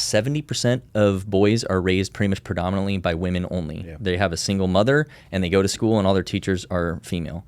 70% of boys are raised pretty much predominantly by women only. Yeah. They have a single mother and they go to school and all their teachers are female.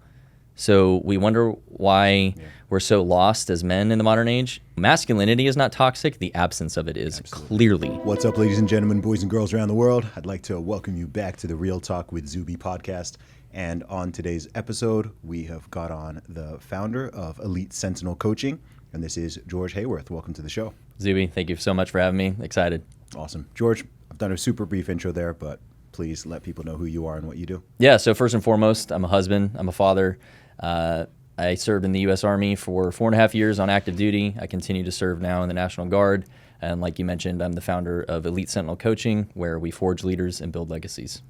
So we wonder why we're so lost as men in the modern age. Masculinity is not toxic. The absence of it is. Absolutely. Clearly. What's up, ladies and gentlemen, boys and girls around the world? I'd like to welcome you back to the Real Talk with Zuby podcast. And on today's episode, we have got on the founder of Elite Sentinel Coaching, and this is George Hayworth. Welcome to the show. Zuby, thank you so much for having me. Excited. Awesome. George, I've done a super brief intro there, but please let people know who you are and what you do. Yeah, so first and foremost, I'm a husband. I'm a father. I served in the U.S. Army for 4.5 years on active duty. I continue to serve now in the National Guard. And like you mentioned, I'm the founder of Elite Sentinel Coaching, where we forge leaders and build legacies.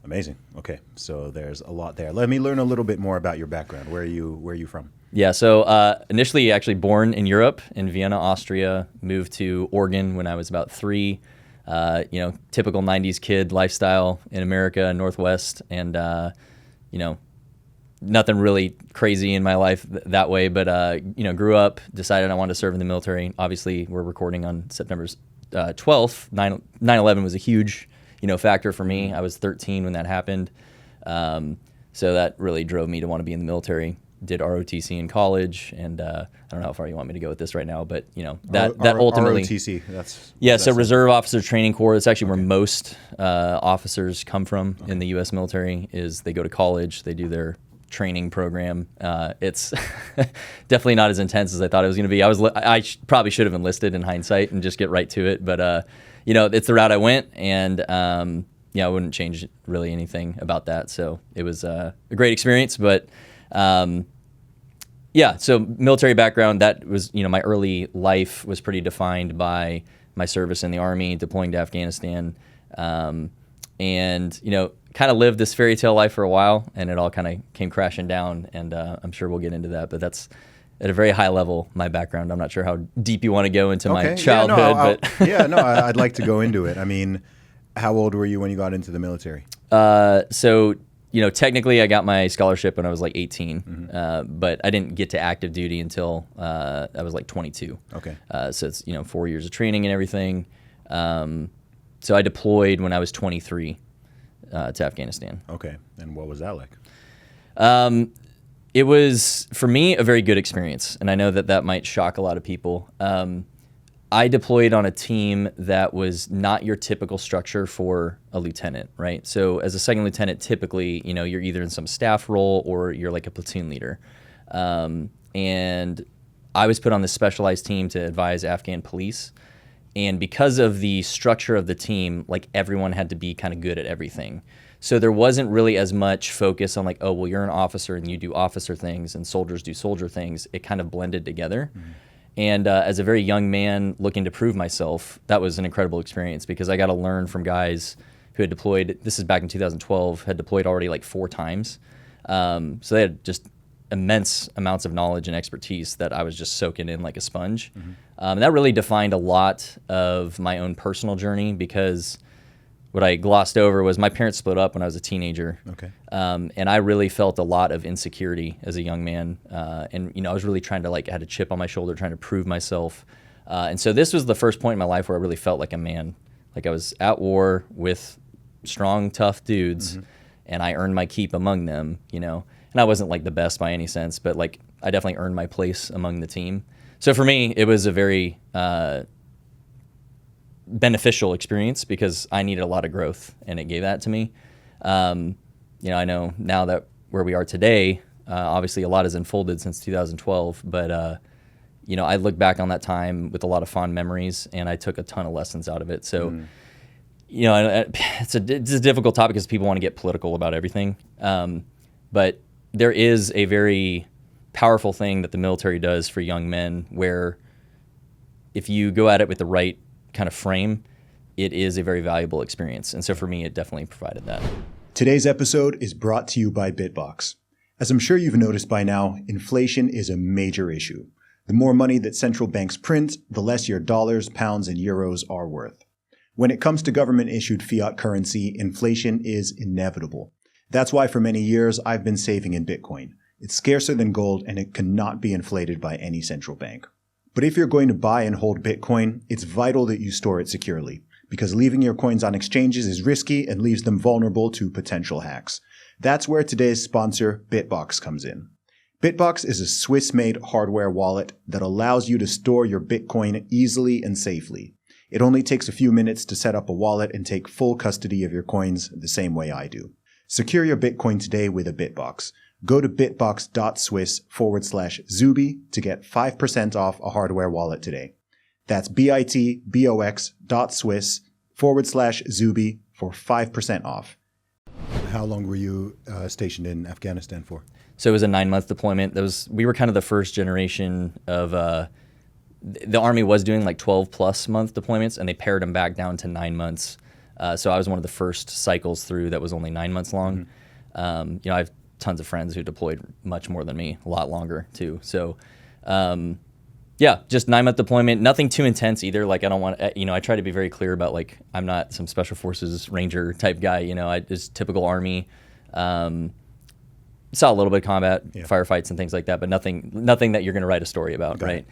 Amazing. Okay, so there's a lot there. Let me learn a little bit more about your background. Where are you from? Yeah, so initially actually born in Europe, in Vienna, Austria, moved to Oregon when I was about 3. Typical 90s kid lifestyle in America, Northwest, and, nothing really crazy in my life that way, but, grew up, decided I wanted to serve in the military. Obviously, we're recording on September 12th. 9/11 was a huge, factor for me. I was 13 when that happened. So that really drove me to want to be in the military. Did ROTC in college, and I don't know how far you want me to go with this right now, but that ultimately ROTC. So Reserve Officer Training Corps. That's actually where most officers come from in the U.S. military. Is they go to college, they do their training program. It's definitely not as intense as I thought it was going to be. I probably should have enlisted in hindsight and just get right to it, but it's the route I went, and I wouldn't change really anything about that. So it was a great experience, but. So military background, that was, my early life was pretty defined by my service in the Army, deploying to Afghanistan, and kind of lived this fairy tale life for a while, and it all kind of came crashing down, and I'm sure we'll get into that, but that's at a very high level, my background. I'm not sure how deep you want to go into my childhood. I'd like to go into it. I mean, how old were you when you got into the military? Technically I got my scholarship when I was like 18, but I didn't get to active duty until I was like 22. Okay. So it's, 4 years of training and everything. So I deployed when I was 23 to Afghanistan. Okay. And what was that like? It was, for me, a very good experience. And I know that might shock a lot of people. I deployed on a team that was not your typical structure for a lieutenant, right? So as a second lieutenant, typically, you're either in some staff role or you're like a platoon leader. And I was put on this specialized team to advise Afghan police. And because of the structure of the team, like everyone had to be kind of good at everything. So there wasn't really as much focus on like, oh, well, you're an officer and you do officer things and soldiers do soldier things. It kind of blended together. Mm-hmm. And as a very young man looking to prove myself, that was an incredible experience because I got to learn from guys who had deployed, this is back in 2012, had deployed already like 4 times. So they had just immense amounts of knowledge and expertise that I was just soaking in like a sponge. Mm-hmm. And that really defined a lot of my own personal journey because what I glossed over was my parents split up when I was a teenager. Okay. And I really felt a lot of insecurity as a young man. And I was really trying to I had a chip on my shoulder, trying to prove myself. And so this was the first point in my life where I really felt like a man. Like I was at war with strong, tough dudes, and I earned my keep among them, And I wasn't like the best by any sense, but like I definitely earned my place among the team. So for me, it was a very beneficial experience because I needed a lot of growth, and it gave that to me. I know now that where we are today, obviously a lot has unfolded since 2012, but I look back on that time with a lot of fond memories, and I took a ton of lessons out of it. So, it's a difficult topic because people want to get political about everything, but there is a very powerful thing that the military does for young men where if you go at it with the right kind of frame, it is a very valuable experience. And so for me, it definitely provided that. Today's episode is brought to you by BitBox. As I'm sure you've noticed by now, inflation is a major issue. The more money that central banks print, the less your dollars, pounds, and euros are worth. When it comes to government-issued fiat currency, inflation is inevitable. That's why for many years, I've been saving in Bitcoin. It's scarcer than gold, and it cannot be inflated by any central bank. But if you're going to buy and hold Bitcoin, it's vital that you store it securely, because leaving your coins on exchanges is risky and leaves them vulnerable to potential hacks. That's where today's sponsor, Bitbox, comes in. Bitbox is a Swiss-made hardware wallet that allows you to store your Bitcoin easily and safely. It only takes a few minutes to set up a wallet and take full custody of your coins the same way I do. Secure your Bitcoin today with a Bitbox. Go to bitbox.swiss/Zuby to get 5% off a hardware wallet today. That's bitbox.swiss/Zuby for 5% off. How long were you stationed in Afghanistan for? So it was a 9-month deployment. We were kind of the first generation of, the Army was doing like 12 plus month deployments, and they pared them back down to 9 months. So I was one of the first cycles through that was only 9 months long. Mm-hmm. I have tons of friends who deployed much more than me, a lot longer too. So, just 9-month deployment, nothing too intense either. Like I don't want, I try to be very clear about like, I'm not some special forces ranger type guy, I just typical Army, saw a little bit of combat, firefights and things like that, but nothing that you're going to write a story about. Right.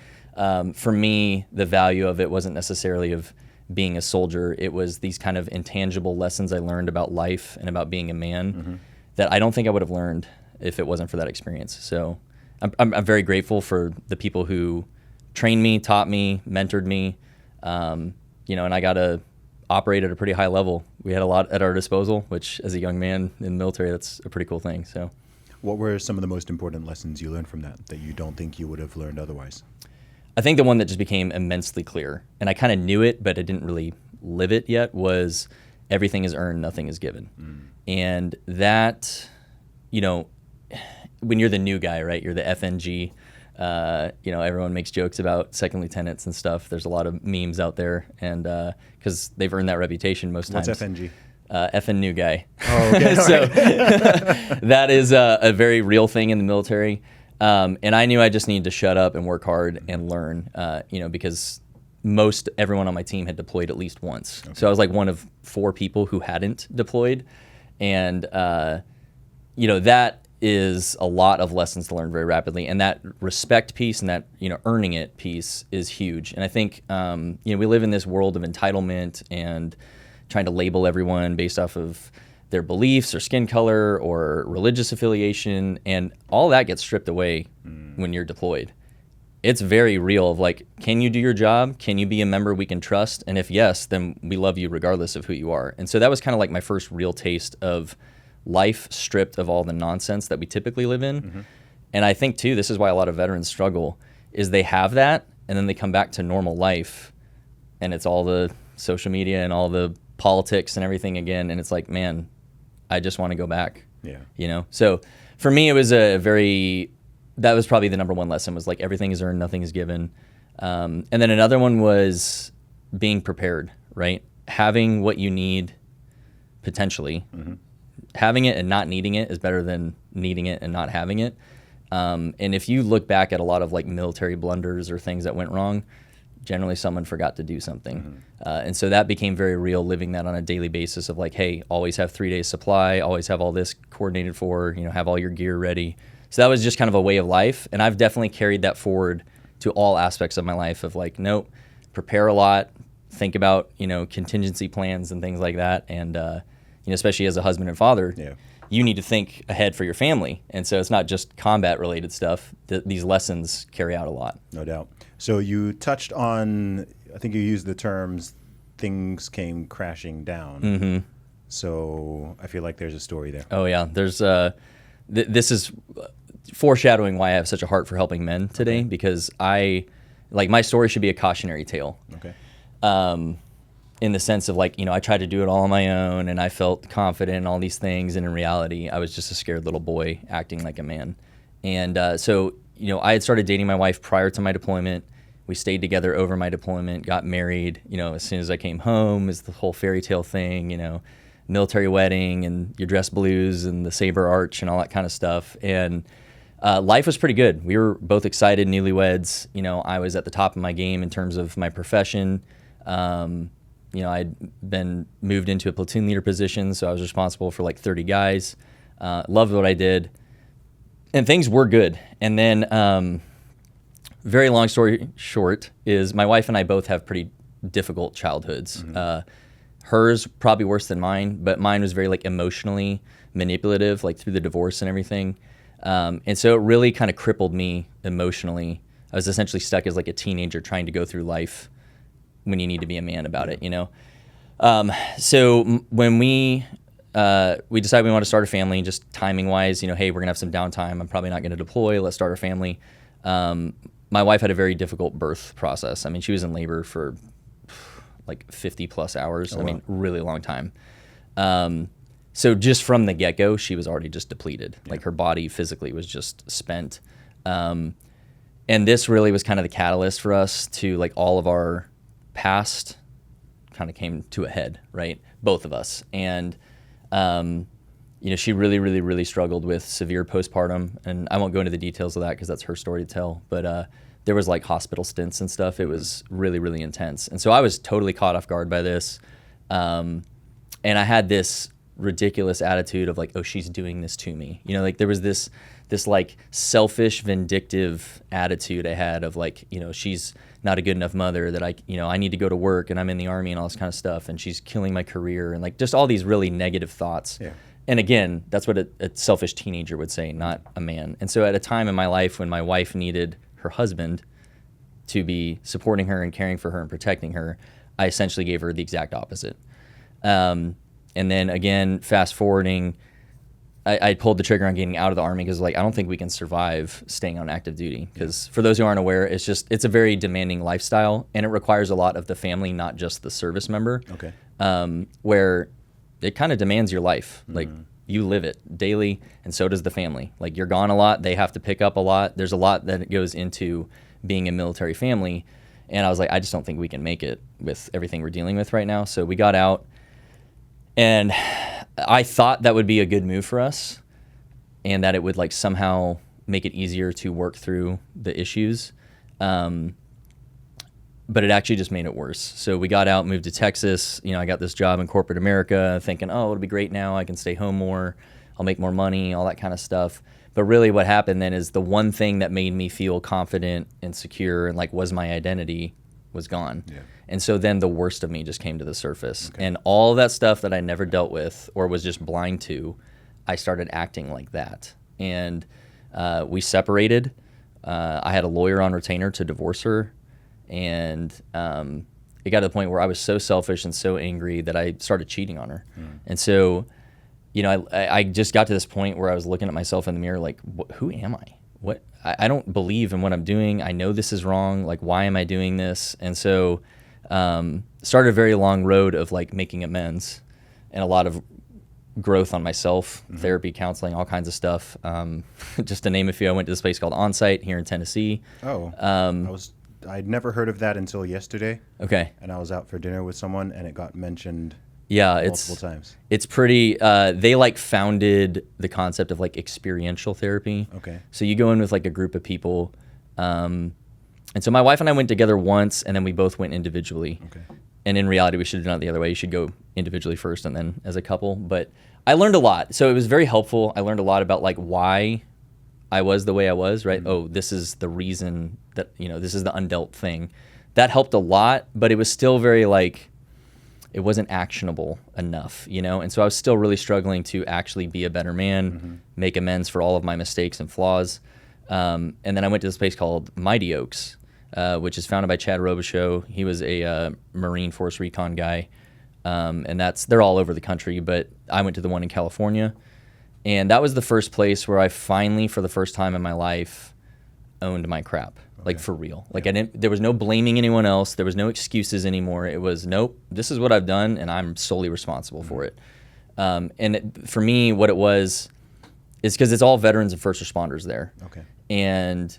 For me, the value of it wasn't necessarily of being a soldier. It was these kind of intangible lessons I learned about life and about being a man that I don't think I would have learned if it wasn't for that experience. So I'm very grateful for the people who trained me, taught me, mentored me, and I got to operate at a pretty high level. We had a lot at our disposal, which as a young man in the military, that's a pretty cool thing. So, what were some of the most important lessons you learned from that you don't think you would have learned otherwise? I think the one that just became immensely clear, and I kind of knew it, but I didn't really live it yet, was everything is earned, nothing is given. And that, when you're the new guy, right, you're the FNG, everyone makes jokes about second lieutenants and stuff. There's a lot of memes out there, and because they've earned that reputation most times. What's FNG? FN new guy. Oh, okay. So that is a very real thing in the military. And I knew I just needed to shut up and work hard and learn, because everyone on my team had deployed at least once. Okay. So I was like one of 4 people who hadn't deployed. And, that is a lot of lessons to learn very rapidly. And that respect piece and that, earning it piece is huge. And I think, we live in this world of entitlement and trying to label everyone based off of their beliefs or skin color or religious affiliation, and all that gets stripped away when you're deployed. It's very real of like, can you do your job? Can you be a member we can trust? And if yes, then we love you regardless of who you are. And so that was kind of like my first real taste of life stripped of all the nonsense that we typically live in. And I think too, this is why a lot of veterans struggle, is they have that and then they come back to normal life and it's all the social media and all the politics and everything again. And it's like, man, I just want to go back. Yeah. So for me, it was that was probably the number one lesson, was like everything is earned, nothing is given. And then another one was being prepared, right? Having what you need potentially. Having it and not needing it is better than needing it and not having it. And if you look back at a lot of like military blunders or things that went wrong, generally someone forgot to do something. And so that became very real, living that on a daily basis of like, hey, always have 3 days supply, always have all this coordinated for, have all your gear ready. So that was just kind of a way of life. And I've definitely carried that forward to all aspects of my life of like, nope, prepare a lot, think about, contingency plans and things like that. And, especially as a husband and father, you need to think ahead for your family. And so it's not just combat related stuff. These lessons carry out a lot. No doubt. So you touched on, I think you used the terms, things came crashing down. So I feel like there's a story there. Oh yeah. There's, this is foreshadowing why I have such a heart for helping men today, because my story should be a cautionary tale. Okay. In the sense of like, I tried to do it all on my own and I felt confident in all these things. And in reality, I was just a scared little boy acting like a man. And so, I had started dating my wife prior to my deployment. We stayed together over my deployment, got married, as soon as I came home, is the whole fairy tale thing, military wedding and your dress blues and the saber arch and all that kind of stuff. And life was pretty good. We were both excited, newlyweds. I was at the top of my game in terms of my profession. I'd been moved into a platoon leader position, so I was responsible for like 30 guys. Loved what I did. And things were good. And then very long story short is my wife and I both have pretty difficult childhoods. Hers probably worse than mine, but mine was very like emotionally manipulative, like through the divorce and everything. And so it really kind of crippled me emotionally. I was essentially stuck as like a teenager trying to go through life when you need to be a man about it, you know? When we decided we want to start a family, just timing wise, you know, hey, we're gonna have some downtime. I'm probably not gonna deploy. Let's start a family. My wife had a very difficult birth process. I mean, she was in labor for like 50 plus hours. I mean, really long time. So just from the get-go, she was already just depleted. Yeah. Like her body physically was just spent. And this really was kind of the catalyst for us to like all of our past kind of came to a head, right? Both of us. And, you know, she really, really, really struggled with severe postpartum. And I won't go into the details of that because that's her story to tell. But there was like hospital stints and stuff. It was really, really intense. And so I was totally caught off guard by this. And I had this ridiculous attitude of like, oh, she's doing this to me. You know, like there was this like selfish, vindictive attitude I had of like, you know, she's not a good enough mother, that I need to go to work and I'm in the Army and all this kind of stuff, and she's killing my career, and like just all these really negative thoughts. Yeah. And again, that's what a selfish teenager would say, not a man. And so at a time in my life when my wife needed her husband to be supporting her and caring for her and protecting her, I essentially gave her the exact opposite. And then again, fast forwarding, I pulled the trigger on getting out of the Army because like I don't think we can survive staying on active duty, because for those who aren't aware, it's a very demanding lifestyle, and it requires a lot of the family, not just the service member. Okay. Where it kind of demands your life. Like you live it daily, and so does the family. Like you're gone a lot, they have to pick up a lot. There's a lot that goes into being a military family, and I was like, I just don't think we can make it with everything we're dealing with right now. So we got out, and I thought that would be a good move for us, and that it would like somehow make it easier to work through the issues. But it actually just made it worse. So we got out, moved to Texas. You know, I got this job in corporate America thinking, oh, it'll be great now. I can stay home more. I'll make more money, all that kind of stuff. But really what happened then is the one thing that made me feel confident and secure and like was my identity was gone. Yeah. And so then the worst of me just came to the surface. Okay. And all that stuff that I never dealt with or was just blind to, I started acting like that. And we separated. I had a lawyer on retainer to divorce her. And it got to the point where I was so selfish and so angry that I started cheating on her. And so, you know, I just got to this point where I was looking at myself in the mirror like, who am I? What? I don't believe in what I'm doing. I know this is wrong. Like, why am I doing this? And so started a very long road of like making amends and a lot of growth on myself, therapy, counseling, all kinds of stuff. Just to name a few, I went to this place called Onsite here in Tennessee. I'd never heard of that until yesterday. Okay. And I was out for dinner with someone and it got mentioned multiple times. It's pretty, they like founded the concept of like experiential therapy. Okay. So you go in with like a group of people. And so my wife and I went together once, and then we both went individually. Okay. And in reality, we should have done it the other way. You should go individually first and then as a couple. But I learned a lot. So it was very helpful. I learned a lot about like why I was the way I was, right? Oh, this is the reason that, you know, this is the undealt thing. That helped a lot, but it was still very like, it wasn't actionable enough, you know? And so I was still really struggling to actually be a better man, make amends for all of my mistakes and flaws. And then I went to this place called Mighty Oaks, which is founded by Chad Robichaux. He was a Marine Force Recon guy. And they're all over the country, but I went to the one in California. And that was the first place where I finally, for the first time in my life, owned my crap, like for real. Like there was no blaming anyone else. There was no excuses anymore. It was, nope, this is what I've done, and I'm solely responsible for it. For me, what it was is because it's all veterans and first responders there. Okay. And,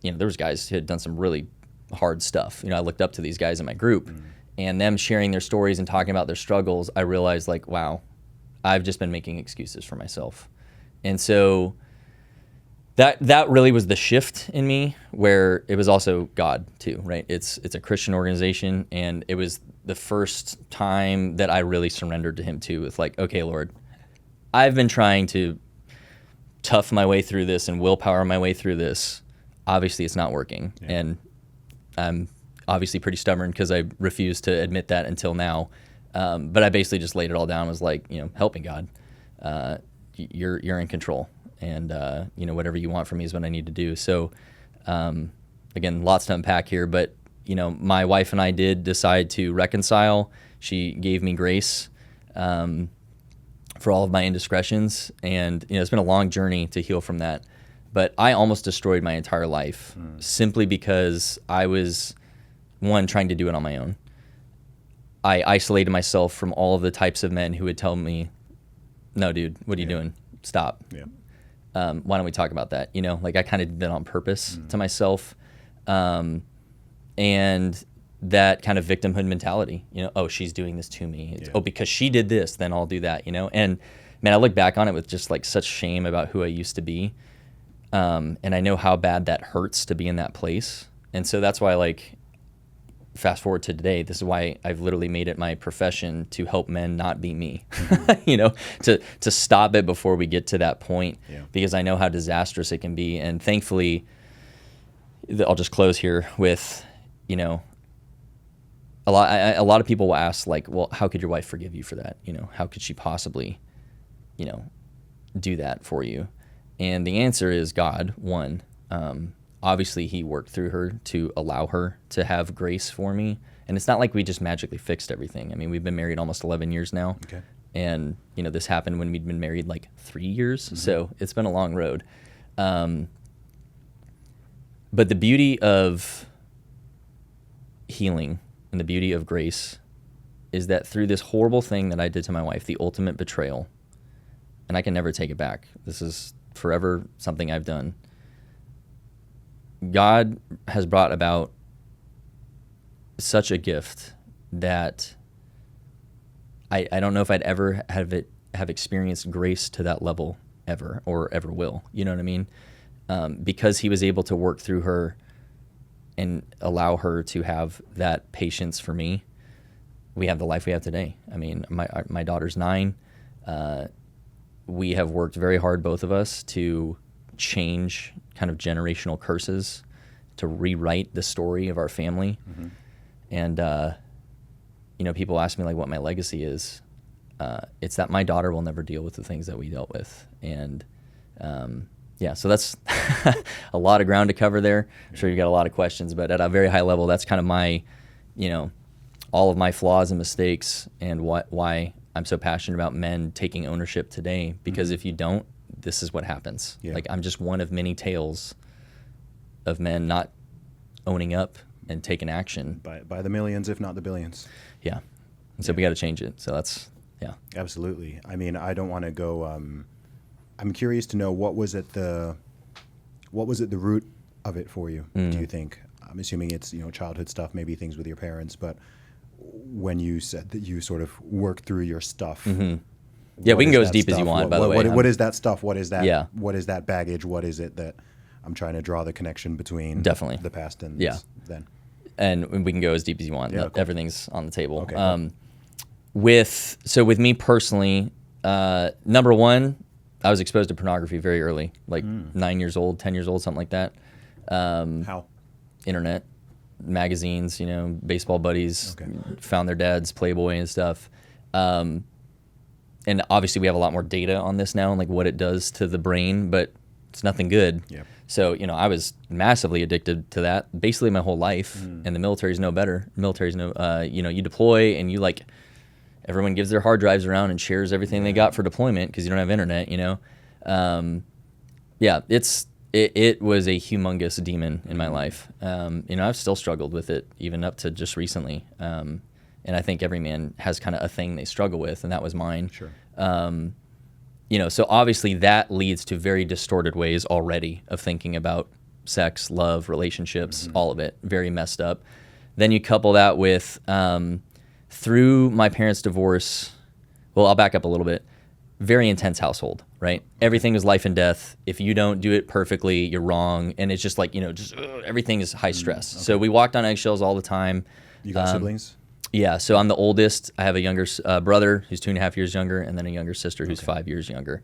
you know, there was guys who had done some really hard stuff. You know, I looked up to these guys in my group, and them sharing their stories and talking about their struggles, I realized like, wow, I've just been making excuses for myself. And so that really was the shift in me, where it was also God too, right? It's a Christian organization, and it was the first time that I really surrendered to him too, with like, okay, Lord, I've been trying to tough my way through this and willpower my way through this. obviously it's not working. Yeah. And I'm obviously pretty stubborn because I refuse to admit that until now. But I basically just laid it all down, was like, help me, God. You're in control. And, whatever you want from me is what I need to do. So, again, lots to unpack here. But, my wife and I did decide to reconcile. She gave me grace for all of my indiscretions. And, it's been a long journey to heal from that. But I almost destroyed my entire life simply because I was, one, trying to do it on my own. I isolated myself from all of the types of men who would tell me, no, dude, what are you doing? Stop. Yeah. Why don't we talk about that? I kind of did that on purpose to myself. And that kind of victimhood mentality, oh, she's doing this to me. Oh, because she did this, then I'll do that, And man, I look back on it with just like such shame about who I used to be. And I know how bad that hurts to be in that place. And so that's why, fast forward to today, this is why I've literally made it my profession to help men not be me, to stop it before we get to that point, because I know how disastrous it can be. And thankfully, I'll just close here with, a lot of people will ask, well, how could your wife forgive you for that? How could she possibly, do that for you? And the answer is God, one. Obviously, he worked through her to allow her to have grace for me. And it's not like we just magically fixed everything. I mean, we've been married almost 11 years now. Okay. And, this happened when we'd been married 3 years. So it's been a long road. But the beauty of healing and the beauty of grace is that through this horrible thing that I did to my wife, the ultimate betrayal, and I can never take it back. This is forever something I've done. God has brought about such a gift that I don't know if I'd ever have experienced grace to that level ever, or ever will. You know what I mean? Because he was able to work through her and allow her to have that patience for me. We have the life we have today. I mean, my daughter's 9. We have worked very hard, both of us, to change kind of generational curses, to rewrite the story of our family. And, people ask me what my legacy is. It's that my daughter will never deal with the things that we dealt with. And, so that's a lot of ground to cover there. I'm sure you got a lot of questions, but at a very high level, that's kind of my, all of my flaws and mistakes, and why I'm so passionate about men taking ownership today. Because if you don't, this is what happens. I'm just one of many tales of men not owning up and taking action. By the millions, if not the billions. Yeah. And so we got to change it. So that's, Absolutely. I mean, I don't want to go, I'm curious to know what was at the root of it for you, do you think? I'm assuming it's, childhood stuff, maybe things with your parents, but when you said that you sort of worked through your stuff. Yeah, we can go as deep as you want, by the way. What is that stuff? What is that? Yeah. What is that baggage? What is it that I'm trying to draw the connection between Definitely. the past and then? And we can go as deep as you want. Yeah, cool. Everything's on the table. Okay, cool. With me personally, number one, I was exposed to pornography very early, 9 years old, 10 years old, something like that. How? Internet, magazines, baseball buddies, found their dad's Playboy and stuff. And obviously we have a lot more data on this now and what it does to the brain, but it's nothing good. Yep. So, I was massively addicted to that basically my whole life. And the military's no better. Military's no, you deploy and you everyone gives their hard drives around and shares everything they got for deployment because you don't have internet, It was a humongous demon in my life. I've still struggled with it even up to just recently. And I think every man has kind of a thing they struggle with, and that was mine. Sure. So obviously that leads to very distorted ways already of thinking about sex, love, relationships, all of it, very messed up. Then you couple that with, through my parents' divorce, well, I'll back up a little bit, very intense household, right? Everything is life and death. If you don't do it perfectly, you're wrong. And it's just everything is high stress. Okay. So we walked on eggshells all the time. You got siblings? Yeah, so I'm the oldest. I have a younger brother who's 2.5 years younger, and then a younger sister who's 5 years younger.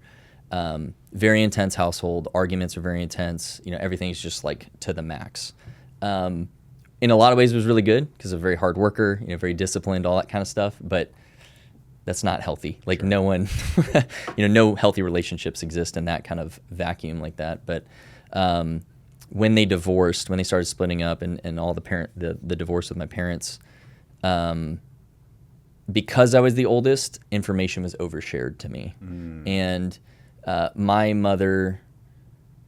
Very intense household. Arguments are very intense. Everything's just like to the max. In a lot of ways, it was really good because I'm a very hard worker, very disciplined, all that kind of stuff. But that's not healthy. Like no one, no healthy relationships exist in that kind of vacuum like that. But when they divorced, when they started splitting up, and all the divorce with my parents, because I was the oldest, information was overshared to me, and my mother.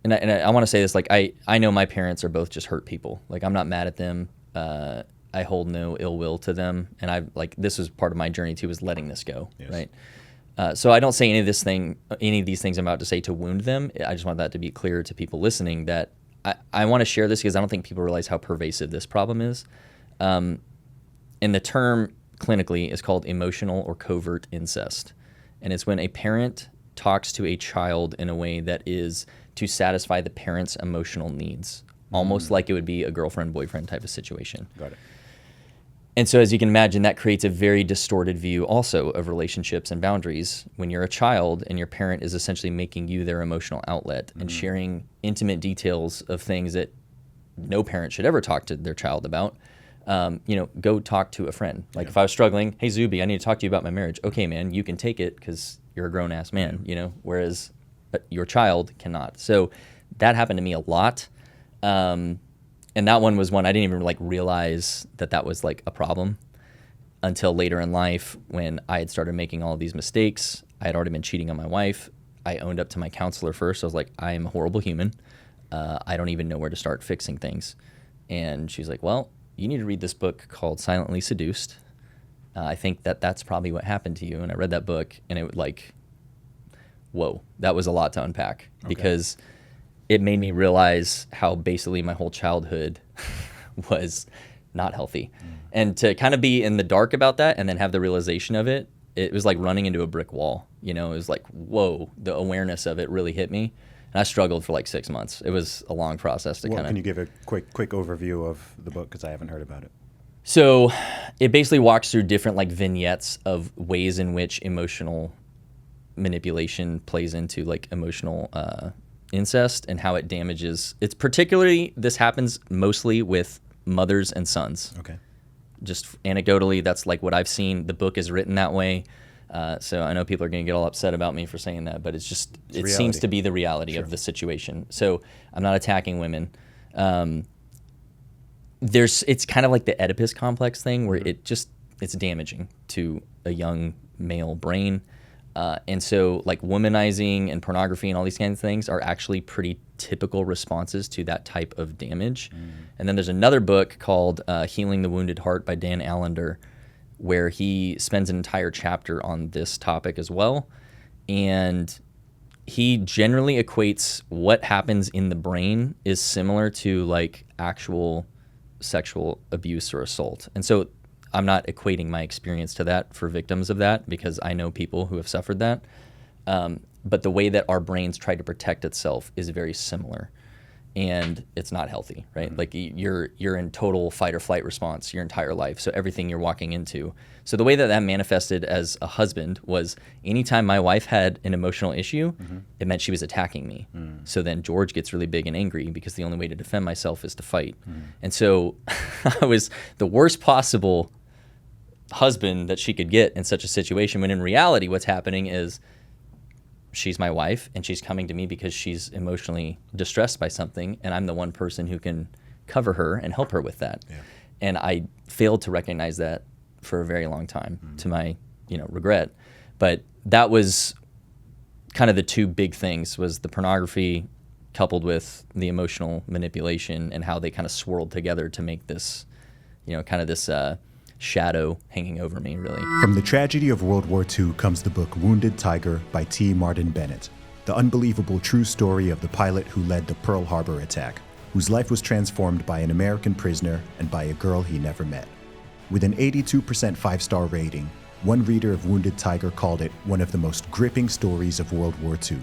And I want to say this, like I know my parents are both just hurt people. Like I'm not mad at them. I hold no ill will to them, and this was part of my journey too, was letting this go, yes. Right? So I don't say any of these things I'm about to say to wound them. I just want that to be clear to people listening that I want to share this because I don't think people realize how pervasive this problem is. And the term clinically is called emotional or covert incest, and it's when a parent talks to a child in a way that is to satisfy the parent's emotional needs, almost like it would be a girlfriend-boyfriend type of situation. Got it. And so as you can imagine, that creates a very distorted view also of relationships and boundaries when you're a child and your parent is essentially making you their emotional outlet and sharing intimate details of things that no parent should ever talk to their child about. Go talk to a friend. Like if I was struggling, hey, Zuby, I need to talk to you about my marriage. Okay, man, you can take it because you're a grown-ass man, whereas your child cannot. So that happened to me a lot. And that one was one I didn't even realize that was like a problem until later in life when I had started making all of these mistakes. I had already been cheating on my wife. I owned up to my counselor first. I was like, I am a horrible human. I don't even know where to start fixing things. And she's like, well, you need to read this book called Silently Seduced. I think that's probably what happened to you. And I read that book and it was whoa, that was a lot to unpack because it made me realize how basically my whole childhood was not healthy. And to kind of be in the dark about that and then have the realization of it, it was like running into a brick wall. It was like, whoa, the awareness of it really hit me. And I struggled for 6 months. It was a long process to Can you give a quick overview of the book because I haven't heard about it? So it basically walks through different vignettes of ways in which emotional manipulation plays into emotional incest and how it damages. It's particularly, this happens mostly with mothers and sons. Okay. Just anecdotally, that's what I've seen. The book is written that way. So I know people are going to get all upset about me for saying that, but it seems to be the reality of the situation. So I'm not attacking women. It's kind of like the Oedipus complex thing where it's damaging to a young male brain. And so womanizing and pornography and all these kinds of things are actually pretty typical responses to that type of damage. And then there's another book called Healing the Wounded Heart by Dan Allender, where he spends an entire chapter on this topic as well. And he generally equates what happens in the brain is similar to actual sexual abuse or assault. And so I'm not equating my experience to that for victims of that because I know people who have suffered that. But the way that our brains try to protect itself is very similar. And it's not healthy, right? You're in total fight or flight response your entire life. So everything you're walking into. So the way that manifested as a husband was anytime my wife had an emotional issue, it meant she was attacking me. So then George gets really big and angry because the only way to defend myself is to fight. And so I was the worst possible husband that she could get in such a situation, when in reality what's happening is she's my wife and she's coming to me because she's emotionally distressed by something, and I'm the one person who can cover her and help her with that. And I failed to recognize that for a very long time to my regret. But that was kind of the two big things, was the pornography coupled with the emotional manipulation and how they kind of swirled together to make this kind of this shadow hanging over me, really. From the tragedy of World War II comes the book Wounded Tiger by T. Martin Bennett, the unbelievable true story of the pilot who led the Pearl Harbor attack, whose life was transformed by an American prisoner and by a girl he never met. With an 82% 5-star rating, one reader of Wounded Tiger called it one of the most gripping stories of World War II.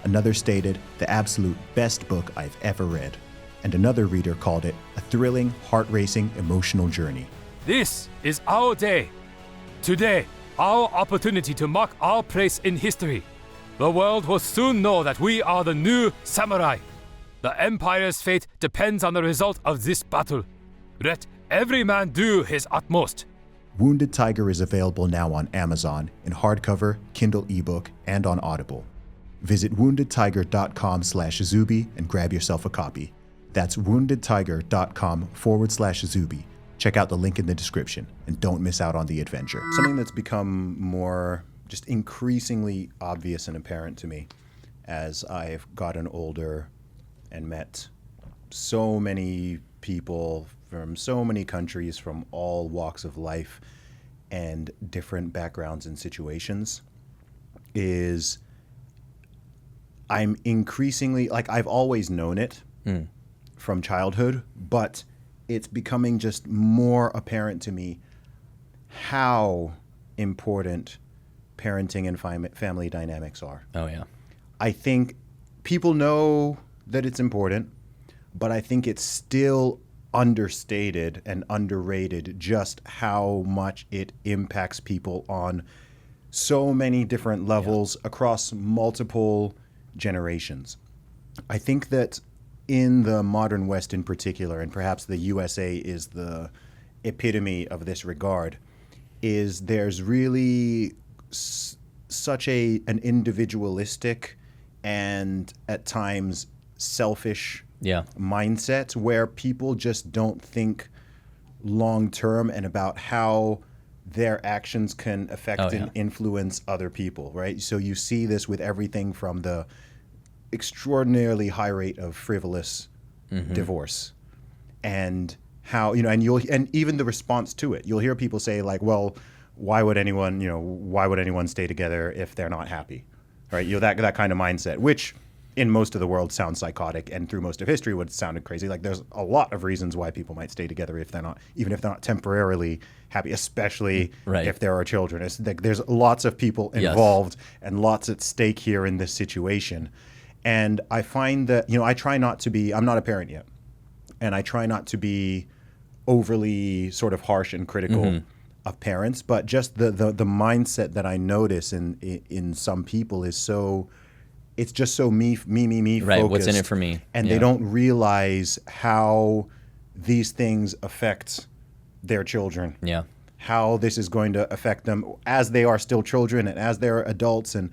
Another stated, the absolute best book I've ever read. And another reader called it a thrilling, heart-racing, emotional journey. This is our day. Today, our opportunity to mark our place in history. The world will soon know that we are the new samurai. The Empire's fate depends on the result of this battle. Let every man do his utmost. Wounded Tiger is available now on Amazon in hardcover, Kindle ebook, and on Audible. Visit woundedtiger.com/Zuby and grab yourself a copy. That's woundedtiger.com/Zuby. Check out the link in the description and don't miss out on the adventure. Something that's become more just increasingly obvious and apparent to me as I've gotten older and met so many people from so many countries, from all walks of life and different backgrounds and situations, is I'm increasingly, like, I've always known it from childhood, but it's becoming just more apparent to me how important parenting and family dynamics are. Oh, yeah. I think people know that it's important, but I think it's still understated and underrated just how much it impacts people on so many different levels across multiple generations. I think that in the modern West in particular, and perhaps the USA is the epitome of this regard, is there's really such an individualistic and at times selfish mindset where people just don't think long term and about how their actions can affect and influence other people, right? So you see this with everything from the extraordinarily high rate of frivolous divorce and how, and even the response to it. You'll hear people say like, well, why would anyone stay together if they're not happy, right? That kind of mindset, which in most of the world sounds psychotic, and through most of history would sounded crazy. Like there's a lot of reasons why people might stay together even if they're not temporarily happy, especially if there are children. There's lots of people involved and lots at stake here in this situation. And I find that, I try not to be, I'm not a parent yet, and I try not to be overly sort of harsh and critical of parents, but just the mindset that I notice in some people is so, it's just so me focused. Right, what's in it for me. And they don't realize how these things affect their children. Yeah. How this is going to affect them as they are still children and as they're adults. And,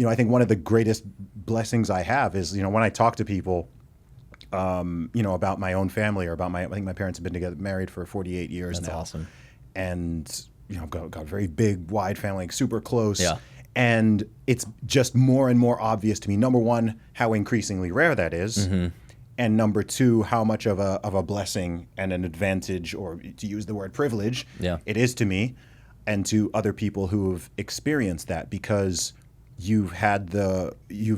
I think one of the greatest blessings I have is, when I talk to people, about my own family or about I think my parents have been together, married for 48 years now. That's awesome. And, I've got a very big, wide family, like super close. Yeah. And it's just more and more obvious to me, number one, how increasingly rare that is. And number two, how much of a blessing and an advantage, or to use the word privilege, it is to me and to other people who've experienced that, because you've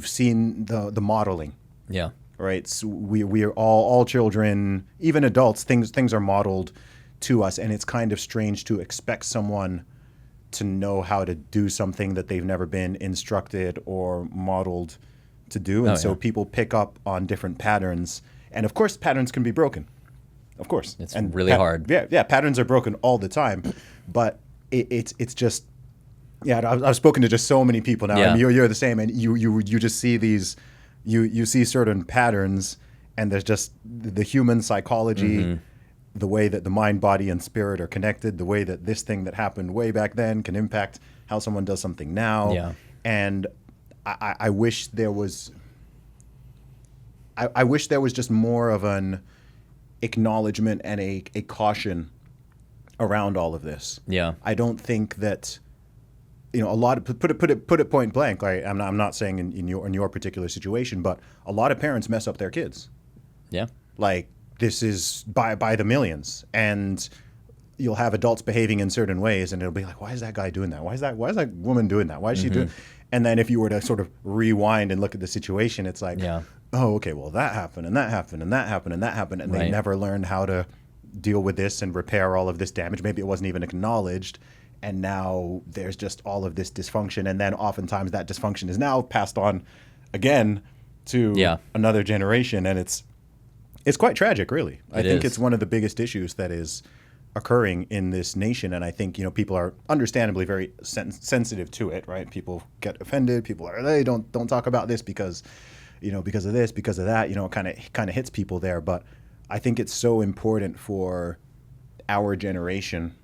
seen the modeling. Yeah. Right. So we are all children, even adults, things are modeled to us. And it's kind of strange to expect someone to know how to do something that they've never been instructed or modeled to do. And so people pick up on different patterns. And of course, patterns can be broken. Of course. It's really hard. Yeah, patterns are broken all the time. But it's just, I've spoken to just so many people now. Yeah. I mean, you're the same. And you just see these, you see certain patterns, and there's just the human psychology, the way that the mind, body, and spirit are connected, the way that this thing that happened way back then can impact how someone does something now. Yeah. And I wish there was I wish there was just more of an acknowledgement and a caution around all of this. Yeah. I don't think that, a lot of put it point blank. Like, I'm not saying in your particular situation, but a lot of parents mess up their kids. Yeah. Like, this is by the millions, and you'll have adults behaving in certain ways, and it'll be like, why is that guy doing that? Why is that woman doing that? Why is she doing? And then if you were to sort of rewind and look at the situation, it's like, oh, okay, well, that happened, and that happened, and that happened, and that happened, and they never learned how to deal with this and repair all of this damage. Maybe it wasn't even acknowledged, and now there's just all of this dysfunction, and then oftentimes that dysfunction is now passed on again to another generation, and it's quite tragic, really. I think it's one of the biggest issues that is occurring in this nation, and I think people are understandably very sensitive to it, right? People get offended. People are, hey, don't talk about this because because of this, because of that. It kind of hits people there. But I think it's so important for our generation,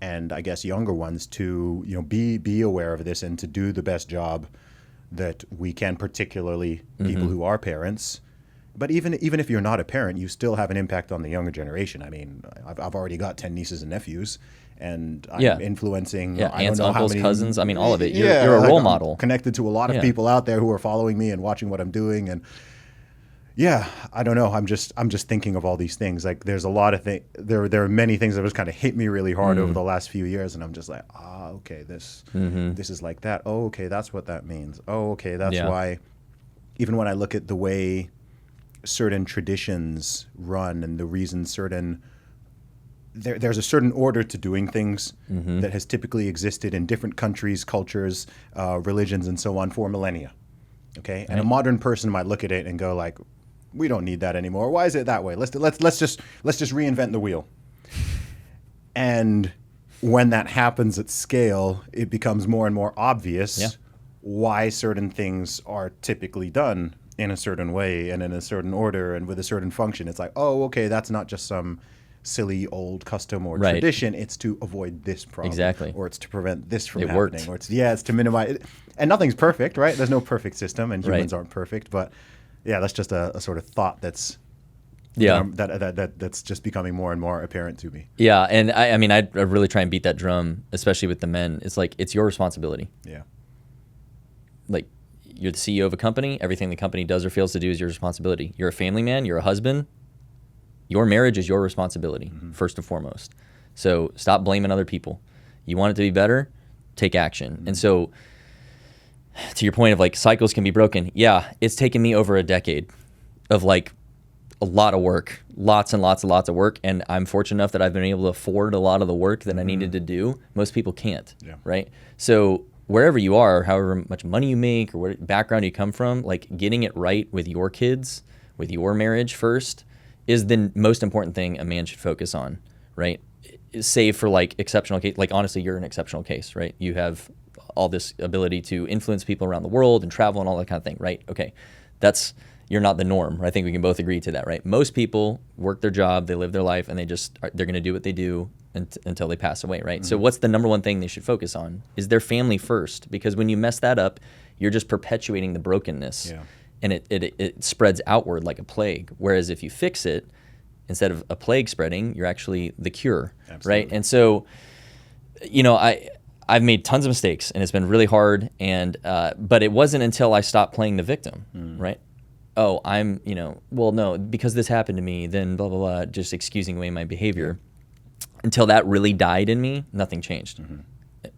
and I guess younger ones, to be aware of this and to do the best job that we can, particularly people who are parents. But even if you're not a parent, you still have an impact on the younger generation. I mean, I've already got 10 nieces and nephews, and I'm influencing aunts, uncles, cousins. I mean, all of it. You're a like role I'm model. Connected to a lot of people out there who are following me and watching what I'm doing, and I don't know. I'm just thinking of all these things. Like, there's a lot of things. There are many things that just kind of hit me really hard over the last few years, and I'm just like, okay, this is like that. Oh, okay, that's what that means. Oh, okay, that's why. Even when I look at the way certain traditions run and the reason there's a certain order to doing things that has typically existed in different countries, cultures, religions, and so on for millennia. Okay, right. And a modern person might look at it and go like, we don't need that anymore. Why is it that way? Let's just reinvent the wheel. And when that happens at scale, it becomes more and more obvious why certain things are typically done in a certain way and in a certain order and with a certain function. It's like, oh, okay, that's not just some silly old custom or tradition. It's to avoid this problem. Exactly. Or it's to prevent this from happening. Worked. Or it's to minimize it. And nothing's perfect, right? There's no perfect system, and humans aren't perfect. But that's just a sort of thought that's that's just becoming more and more apparent to me. Yeah, and I mean, I really try and beat that drum, especially with the men. It's like, it's your responsibility. Yeah. Like, you're the CEO of a company. Everything the company does or fails to do is your responsibility. You're a family man. You're a husband. Your marriage is your responsibility, first and foremost. So stop blaming other people. You want it to be better, take action. And so, to your point of like, cycles can be broken. Yeah, it's taken me over a decade of like a lot of work, lots and lots of work. And I'm fortunate enough that I've been able to afford a lot of the work that I needed to do. Most people can't, right? So wherever you are, however much money you make or what background you come from, like, getting it right with your kids, with your marriage first, is the most important thing a man should focus on, right? Save for like exceptional case, like honestly, you're an exceptional case, right? You have all this ability to influence people around the world and travel and all that kind of thing, right? Okay, you're not the norm. I think we can both agree to that, right? Most people work their job, they live their life, and they're going to do what they do until they pass away, right? So what's the number one thing they should focus on is their family first, because when you mess that up, you're just perpetuating the brokenness, and it spreads outward like a plague. Whereas if you fix it, instead of a plague spreading, you're actually the cure, right? And so, I've made tons of mistakes, and it's been really hard, and but it wasn't until I stopped playing the victim, right? Oh, I'm, well, no, because this happened to me, then blah, blah, blah, just excusing away my behavior. Until that really died in me, nothing changed.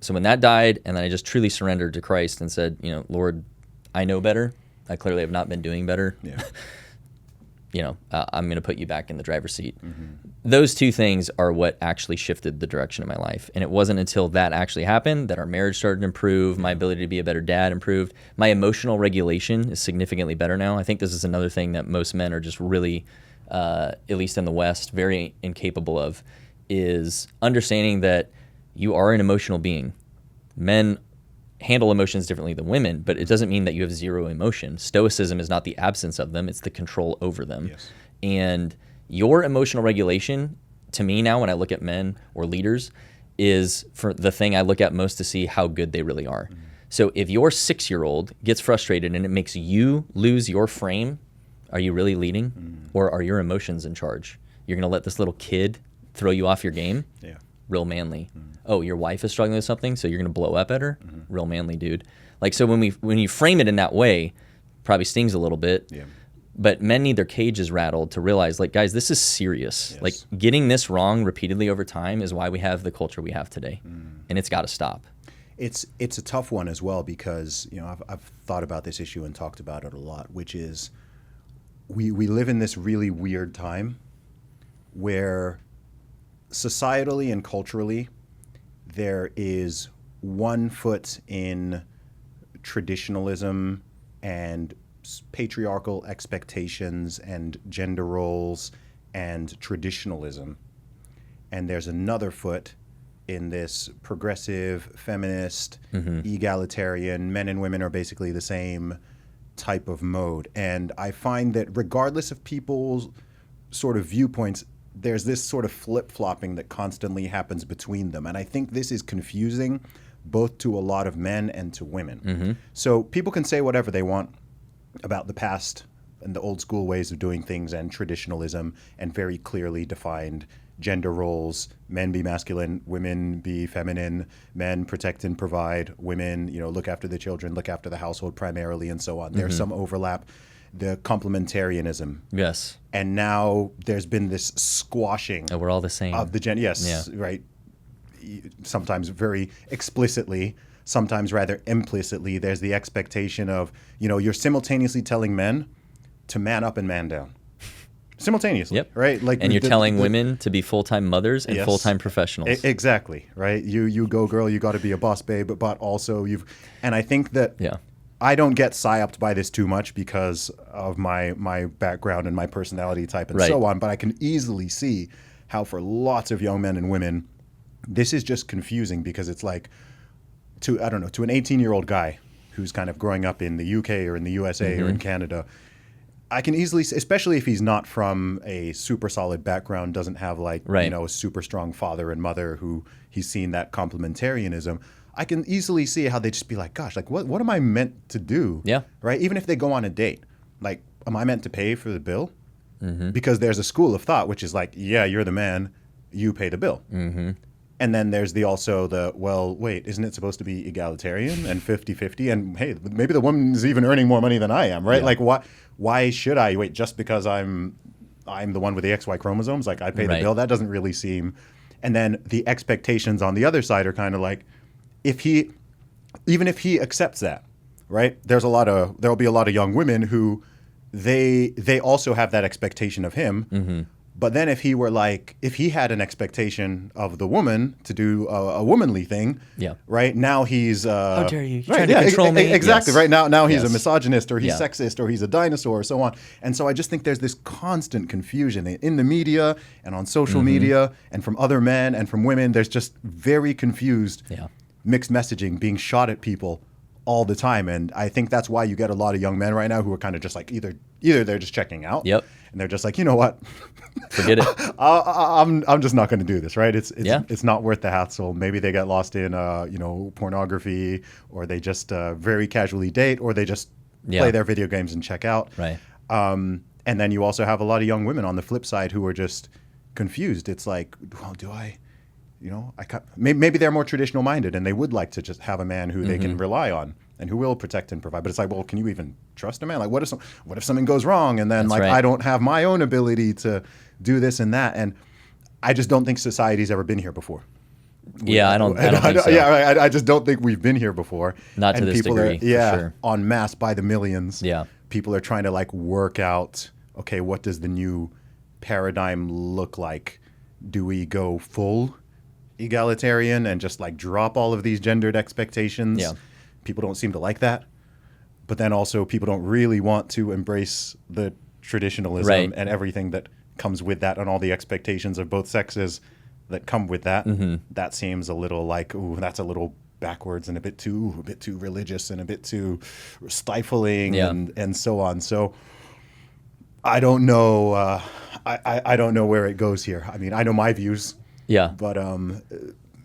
So when that died, and then I just truly surrendered to Christ and said, Lord, I know better. I clearly have not been doing better. I'm going to put you back in the driver's seat. Those two things are what actually shifted the direction of my life. And it wasn't until that actually happened that our marriage started to improve, my ability to be a better dad improved. My emotional regulation is significantly better now. I think this is another thing that most men are just really, at least in the West, very incapable of, is understanding that you are an emotional being. Men handle emotions differently than women, but it doesn't mean that you have zero emotion. Stoicism is not the absence of them, it's the control over them. And your emotional regulation, to me now, when I look at men or leaders, is for the thing I look at most to see how good they really are. So if your 6-year-old gets frustrated and it makes you lose your frame, are you really leading? Or are your emotions in charge? You're gonna let this little kid throw you off your game? Real manly. Oh, your wife is struggling with something, so you're gonna blow up at her? Real manly, dude. Like, so when you frame it in that way, probably stings a little bit. But men need their cages rattled to realize, like, guys, this is serious. Like, getting this wrong repeatedly over time is why we have the culture we have today, and it's got to stop. It's a tough one as well, because I've thought about this issue and talked about it a lot, which is we live in this really weird time where societally and culturally there is one foot in traditionalism and patriarchal expectations and gender roles and traditionalism, and there's another foot in this progressive, feminist, egalitarian, men and women are basically the same type of mode. And I find that regardless of people's sort of viewpoints, there's this sort of flip-flopping that constantly happens between them. And I think this is confusing both to a lot of men and to women. So people can say whatever they want about the past and the old school ways of doing things and traditionalism and very clearly defined gender roles. Men be masculine, women be feminine, men protect and provide, women, look after the children, look after the household primarily, and so on. There's some overlap. The complementarianism. Yes. And now there's been this squashing. Oh, we're all the same. Of the gender. Yes, yeah. Right. Sometimes very explicitly, sometimes rather implicitly, there's the expectation of, you're simultaneously telling men to man up and man down. Simultaneously, yep. Right? And you're telling women to be full-time mothers and full-time professionals. Exactly, right? You go, girl, you got to be a boss babe, but also and I think that I don't get psyoped by this too much because of my background and my personality type and so on, but I can easily see how for lots of young men and women, this is just confusing because it's like, to an 18-year-old guy who's kind of growing up in the UK or in the USA or in Canada, I can easily, especially if he's not from a super solid background, doesn't have a super strong father and mother who he's seen that complementarianism, I can easily see how they just be like, gosh, what am I meant to do? Yeah. Right? Even if they go on a date, am I meant to pay for the bill? Because there's a school of thought, which is like, yeah, you're the man, you pay the bill. And then there's wait, isn't it supposed to be egalitarian and 50-50? And hey, maybe the woman's even earning more money than I am, right? Yeah. Why should I wait just because I'm the one with the XY chromosomes? I pay the bill. That doesn't really seem. And then the expectations on the other side are kind of like, even if he accepts that, right? There'll be a lot of young women who they also have that expectation of him. But then if he had an expectation of the woman to do a womanly thing, right? Now he's how dare you? You're trying to control me. Exactly. Yes. Right now he's a misogynist or he's sexist or he's a dinosaur or so on. And so I just think there's this constant confusion in the media and on social media and from other men and from women. There's just very confused mixed messaging being shot at people all the time. And I think that's why you get a lot of young men right now who are kind of just like either they're just checking out. Yep. And they're just like, you know what? Forget it. I'm just not going to do this, right? It's not worth the hassle. Maybe they get lost in pornography, or they just very casually date, or they just play their video games and check out. Right. And then you also have a lot of young women on the flip side who are just confused. It's like, well, do I? Maybe they're more traditional minded and they would like to just have a man who they can rely on and who will protect and provide. But it's like, well, can you even trust a man? What if something goes wrong? And then I don't have my own ability to do this and that. And I just don't think society's ever been here before. Yeah, I don't think so. Yeah, I just don't think we've been here before. Not to this degree, for sure. En masse by the millions. Yeah. People are trying to work out, okay, what does the new paradigm look like? Do we go full egalitarian and just drop all of these gendered expectations? Yeah. People don't seem to like that. But then also people don't really want to embrace the traditionalism and everything that comes with that and all the expectations of both sexes that come with that. That seems a little that's a little backwards and a bit too religious and a bit too stifling and so on. So I don't know. I don't know where it goes here. I mean, I know my views. Yeah. But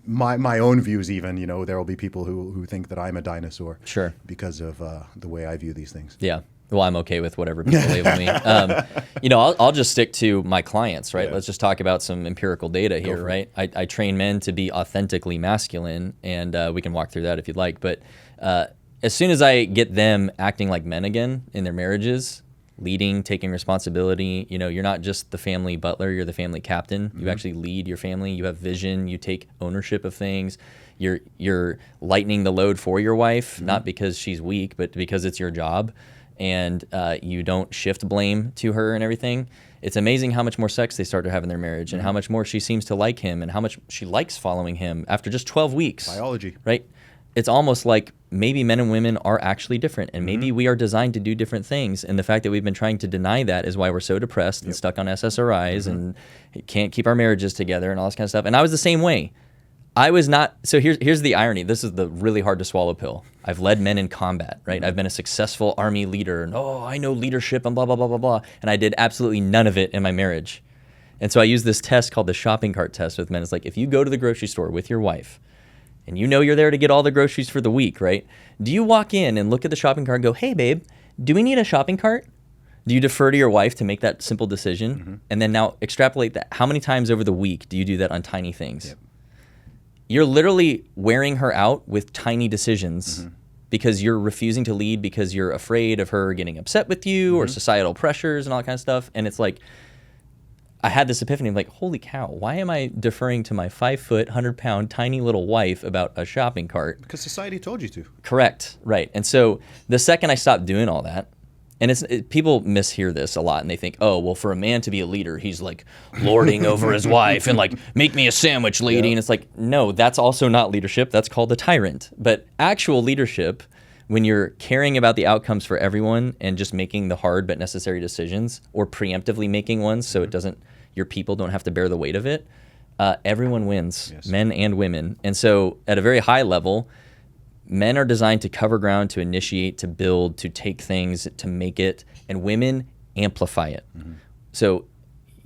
my own views even, there will be people who think that I'm a dinosaur. Sure. Because of the way I view these things. Yeah. Well, I'm okay with whatever people label me. I'll just stick to my clients, right? Yeah. Let's just talk about some empirical data here, right? I train men to be authentically masculine, and we can walk through that if you'd like. But as soon as I get them acting like men again in their marriages, leading, taking responsibility, you're not just the family butler, you're the family captain. You actually lead your family. You have vision. You take ownership of things. You're lightening the load for your wife, not because she's weak, but because it's your job. And you don't shift blame to her and everything. It's amazing how much more sex they start to have in their marriage and how much more she seems to like him and how much she likes following him after just 12 weeks. Biology. Right? It's almost like maybe men and women are actually different, and maybe we are designed to do different things. And the fact that we've been trying to deny that is why we're so depressed and stuck on SSRIs and can't keep our marriages together and all this kind of stuff. And I was the same way. I was not. So here's the irony. This is the really hard to swallow pill. I've led men in combat, right? I've been a successful army leader, and I know leadership and blah, blah, blah, blah, blah. And I did absolutely none of it in my marriage. And so I use this test called the shopping cart test with men. It's like, if you go to the grocery store with your wife and you know you're there to get all the groceries for the week, right? Do you walk in and look at the shopping cart and go, hey, babe, do we need a shopping cart? Do you defer to your wife to make that simple decision? And then now extrapolate that. How many times over the week do you do that on tiny things? You're literally wearing her out with tiny decisions because you're refusing to lead because you're afraid of her getting upset with you or societal pressures and all that kind of stuff. And it's like, I had this epiphany of like, holy cow, why am I deferring to my 5 foot, 100-pound, tiny little wife about a shopping cart? Because society told you to. Correct, right. And so the second I stopped doing all that, and people mishear this a lot, and they think, oh, well, for a man to be a leader, he's like lording over his wife and like, make me a sandwich, lady. And it's like, no, that's also not leadership. That's called a tyrant. But actual leadership, when you're caring about the outcomes for everyone and just making the hard but necessary decisions, or preemptively making ones so it doesn't, your people don't have to bear the weight of it, everyone wins, men and women. And so at a very high level, men are designed to cover ground, to initiate, to build, to take things, to make it, and women amplify it. So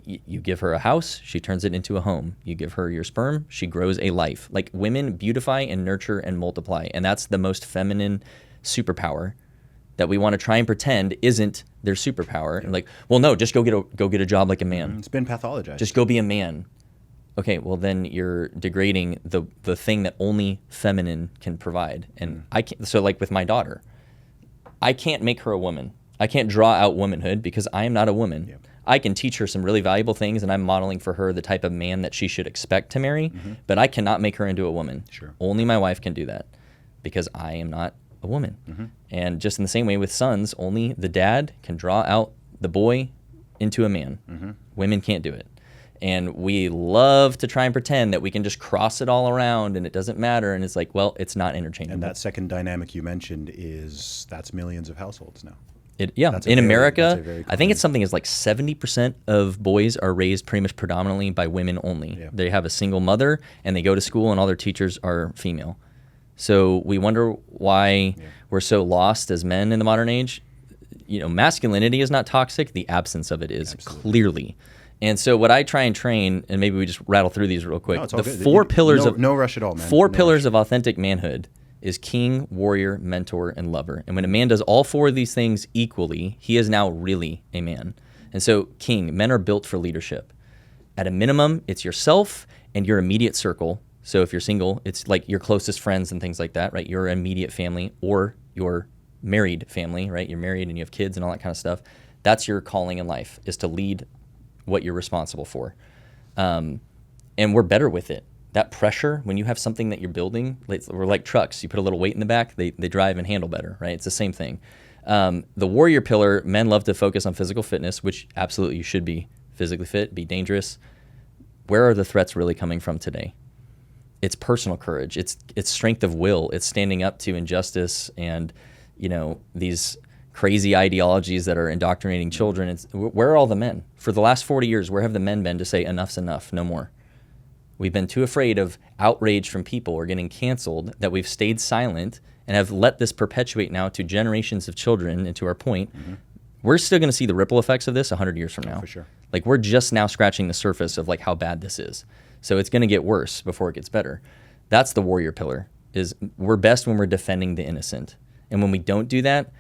you give her a house, she turns it into a home. You give her your sperm, she grows a life. Like, women beautify and nurture and multiply, and that's the most feminine superpower that we want to try and pretend isn't their superpower. And like, well, no, just go get a job like a man. It's been pathologized. Just go be a man. Okay, well then you're degrading the thing that only feminine can provide. And I can't. So like with my daughter, I can't make her a woman. I can't draw out womanhood because I am not a woman. Yep. I can teach her some really valuable things, and I'm modeling for her the type of man that she should expect to marry. But I cannot make her into a woman. Sure. Only my wife can do that because I am not a woman. And just in the same way with sons, only the dad can draw out the boy into a man. Women can't do it. And we love to try and pretend that we can just cross it all around and it doesn't matter. And it's like, well, it's not interchangeable. And that second dynamic you mentioned that's millions of households now. In America, I think it's something as like 70% of boys are raised pretty much predominantly by women only. Yeah. They have a single mother and they go to school and all their teachers are female. So we wonder why we're so lost as men in the modern age. You know, masculinity is not toxic. The absence of it is clearly. And so what I try and train, and maybe we just rattle through these real quick. No, the four pillars no rush at all, man. Four pillars of authentic manhood is king, warrior, mentor, and lover. And when a man does all four of these things equally, he is now really a man. And so king, men are built for leadership. At a minimum, it's yourself and your immediate circle. So if you're single, it's like your closest friends and things like that, right? Your immediate family or your married family, right? You're married and you have kids and all that kind of stuff. That's your calling in life, is to lead what you're responsible for. And we're better with it. That pressure, when you have something that you're building, we're like trucks. You put a little weight in the back, they drive and handle better, right? It's the same thing. The warrior pillar, men love to focus on physical fitness, which absolutely you should be physically fit, be dangerous. Where are the threats really coming from today? It's personal courage. It's strength of will. It's standing up to injustice and, you know, these crazy ideologies that are indoctrinating children. Where are all the men? For the last 40 years, where have the men been to say enough's enough, no more? We've been too afraid of outrage from people or getting canceled that we've stayed silent and have let this perpetuate now to generations of children. And to our point, we're still going to see the ripple effects of this 100 years from now. For sure. Like, we're just now scratching the surface of like how bad this is. So it's going to get worse before it gets better. That's the warrior pillar, is we're best when we're defending the innocent. And when we don't do that,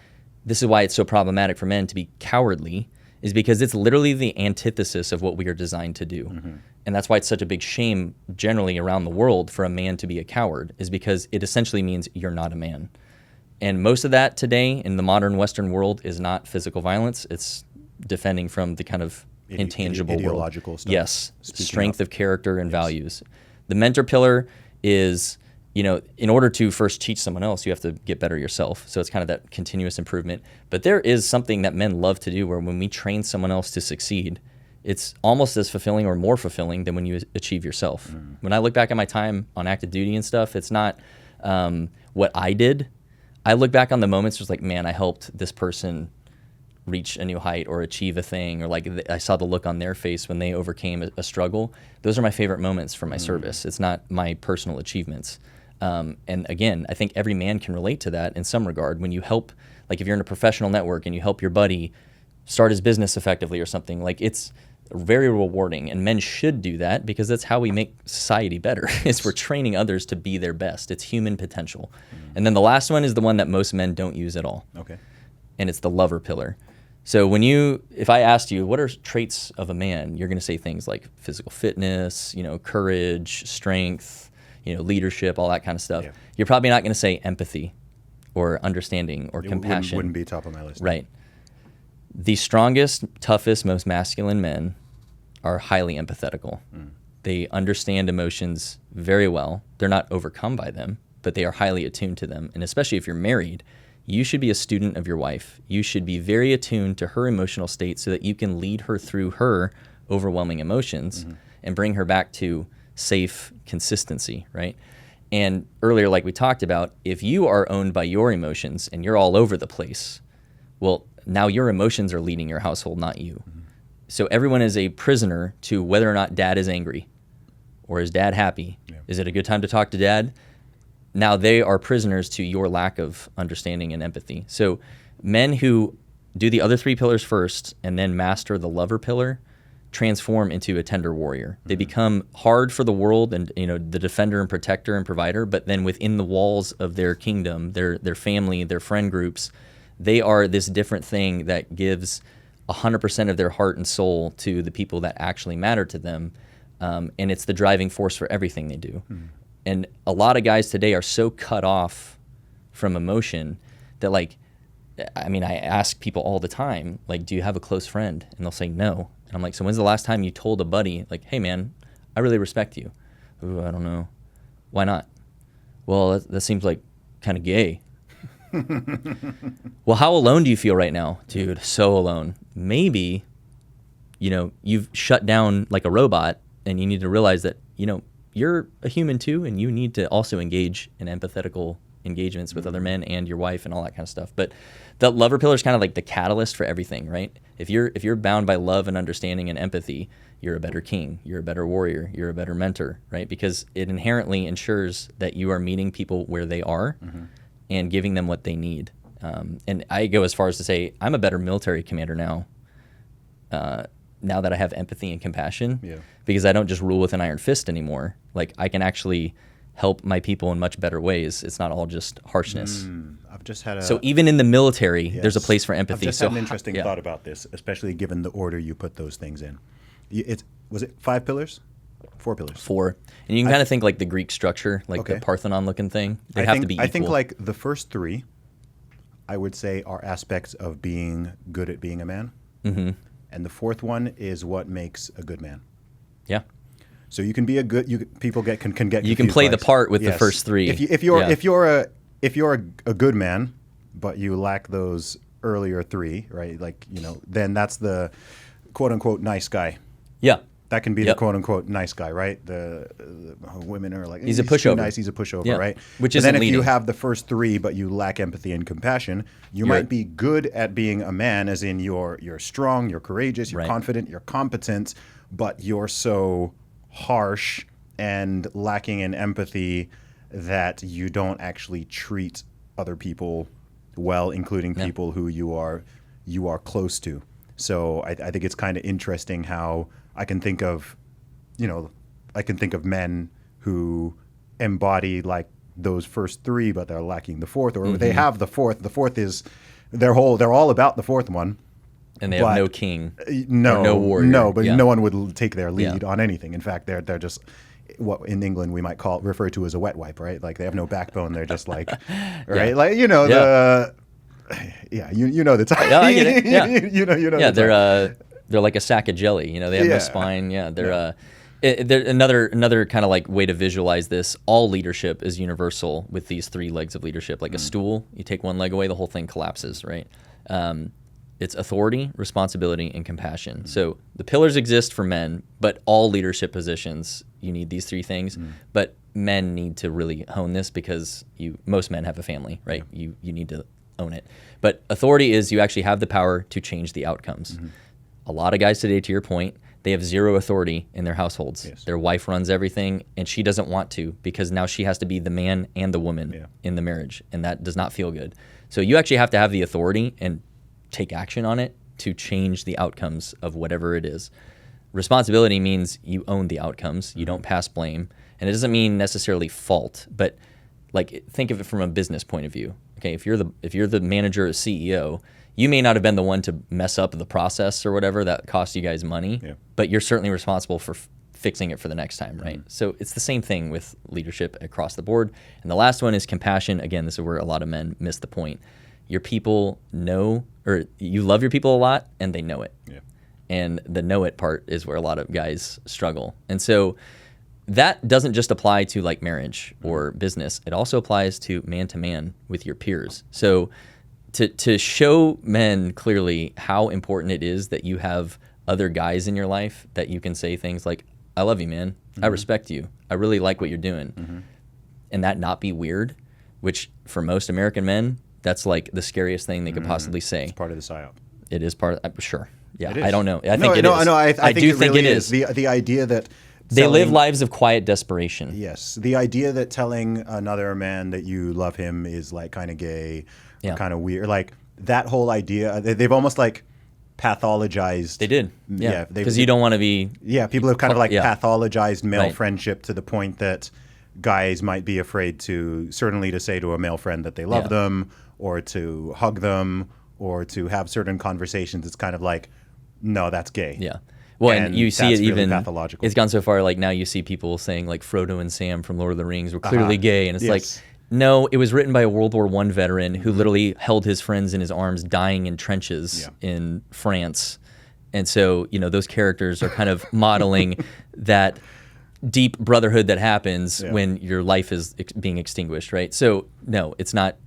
this is why it's so problematic for men to be cowardly, is because it's literally the antithesis of what we are designed to do. And that's why it's such a big shame generally around the world for a man to be a coward, is because it essentially means you're not a man. And most of that today in the modern Western world is not physical violence. It's defending from the kind of intangible ideological world. Stuff. Yes, strength of character and values. The mentor pillar is, you know, in order to first teach someone else, you have to get better yourself. So it's kind of that continuous improvement. But there is something that men love to do where when we train someone else to succeed, it's almost as fulfilling or more fulfilling than when you achieve yourself. When I look back at my time on active duty and stuff, it's not what I did, I look back on the moments just like, man, I helped this person reach a new height or achieve a thing, or like I saw the look on their face when they overcame a struggle. Those are my favorite moments from my service. It's not my personal achievements. And again, I think every man can relate to that in some regard. When you help, like if you're in a professional network and you help your buddy start his business effectively or something, like it's very rewarding, and men should do that because that's how we make society better. Is we're training others to be their best. It's human potential. And then the last one is the one that most men don't use at all. Okay. And it's the lover pillar. So if I asked you, what are traits of a man, you're going to say things like physical fitness, courage, strength, leadership, all that kind of stuff. Yeah. You're probably not going to say empathy or understanding or compassion. Wouldn't be top of my list. Right. The strongest, toughest, most masculine men are highly empathetical. They understand emotions very well. They're not overcome by them, but they are highly attuned to them. And especially if you're married, you should be a student of your wife. You should be very attuned to her emotional state so that you can lead her through her overwhelming emotions and bring her back to safe consistency, right? And earlier, like we talked about, if you are owned by your emotions and you're all over the place, well, now your emotions are leading your household, not you. So everyone is a prisoner to whether or not dad is angry or is dad happy. Yeah. Is it a good time to talk to dad? Now they are prisoners to your lack of understanding and empathy. So men who do the other three pillars first and then master the lover pillar transform into a tender warrior. They become hard for the world and the defender and protector and provider, but then within the walls of their kingdom, their family, their friend groups, they are this different thing that gives 100% of their heart and soul to the people that actually matter to them. And it's the driving force for everything they do. And a lot of guys today are so cut off from emotion that I ask people all the time, like, do you have a close friend? And they'll say no. And I'm like, so when's the last time you told a buddy, like, hey man, I really respect you? Ooh, I don't know. Why not? Well, that seems like kind of gay. Well, how alone do you feel right now? Dude, so alone. Maybe, you've shut down like a robot and you need to realize that, you're a human too, and you need to also engage in empathetical engagements with other men and your wife and all that kind of stuff. But the lover pillar is kind of like the catalyst for everything, right? If you're bound by love and understanding and empathy, you're a better king, you're a better warrior, you're a better mentor, right? Because it inherently ensures that you are meeting people where they are and giving them what they need. And I go as far as to say, I'm a better military commander now that I have empathy and compassion, because I don't just rule with an iron fist anymore. Like, I can actually help my people in much better ways. It's not all just harshness. I've just had so even in the military, there's a place for empathy. I've just had an interesting thought about this, especially given the order you put those things in. Was it 5 pillars? 4 pillars? 4. And you can kind of think like the Greek structure, like a Parthenon-looking thing. They have to be equal. I think like the first 3, I would say, are aspects of being good at being a man. And the 4th one is what makes a good man. Yeah. So you can be a good. People can get. You can play the part with the first 3. If you're a good man, but you lack those earlier 3, right? Like, then that's the quote unquote nice guy. Yeah. That can be the quote unquote nice guy, right? The women are like, he's a pushover. Nice, he's a pushover, right? Which is then if leading. you have the first 3, but you lack empathy and compassion, you might be good at being a man, as in you're strong, you're courageous, you're confident, you're competent, but you're so harsh and lacking in empathy that you don't actually treat other people well, including people who you are close to. So I think it's kind of interesting how I can think of men who embody like those first 3, but they're lacking the 4th, or they have the 4th. The 4th is they're all about the 4th one. And they have no king, no warrior. No, but no one would take their lead on anything. In fact, they're just what in England we might refer to as a wet wipe, right? Like they have no backbone. They're just like, right? Like the the type. I get it. Yeah, Yeah, they're like a sack of jelly. They have no spine. Yeah, they're another kind of like way to visualize this. All leadership is universal with these 3 legs of leadership. Like a stool, you take one leg away, the whole thing collapses, right? It's authority, responsibility, and compassion. So the pillars exist for men, but all leadership positions, you need these 3 things. But men need to really hone this because most men have a family, right? You need to own it. But authority is you actually have the power to change the outcomes. A lot of guys today, to your point, they have zero authority in their households. Yes. Their wife runs everything, and she doesn't want to because now she has to be the man and the woman in the marriage, and that does not feel good. So you actually have to have the authority and take action on it to change the outcomes of whatever it is. Responsibility means you own the outcomes. You don't pass blame. And it doesn't mean necessarily fault, but like think of it from a business point of view. Okay, if you're the manager or CEO, you may not have been the one to mess up the process or whatever that cost you guys money, but you're certainly responsible for fixing it for the next time, right? So it's the same thing with leadership across the board. And the last one is compassion. Again, this is where a lot of men miss the point. Your people know, or you love your people a lot, and they know it. And the know it part is where a lot of guys struggle. And so that doesn't just apply to like marriage or business. It also applies to man with your peers. So to show men clearly how important it is that you have other guys in your life that you can say things like, I love you, man. I respect you. I really like what you're doing. And that not be weird, which for most American men, that's like the scariest thing they could possibly say. It's part of the psyop. It is part of, sure. Yeah, It is. I don't know. I No, think it no, is. no, I do think think really it is. The idea that They live telling- lives of quiet desperation. Yes, the idea that telling another man that you love him is like kind of gay, or kind of weird, like that whole idea. They've almost like pathologized. They did. Yeah, Because you don't want to be. Yeah, people have kind of like pathologized male Right. friendship to the point that guys might be afraid to say to a male friend that they love them, or to hug them, or to have certain conversations. It's kind of like, no, that's gay. Yeah. Well, and you see that's it really even. pathological. It's gone so far. Like now, you see people saying like Frodo and Sam from Lord of the Rings were clearly gay, and it's like, no, it was written by a World War I veteran who literally held his friends in his arms, dying in trenches in France, and so those characters are kind of modeling that deep brotherhood that happens when your life is being extinguished, right? So no, it's not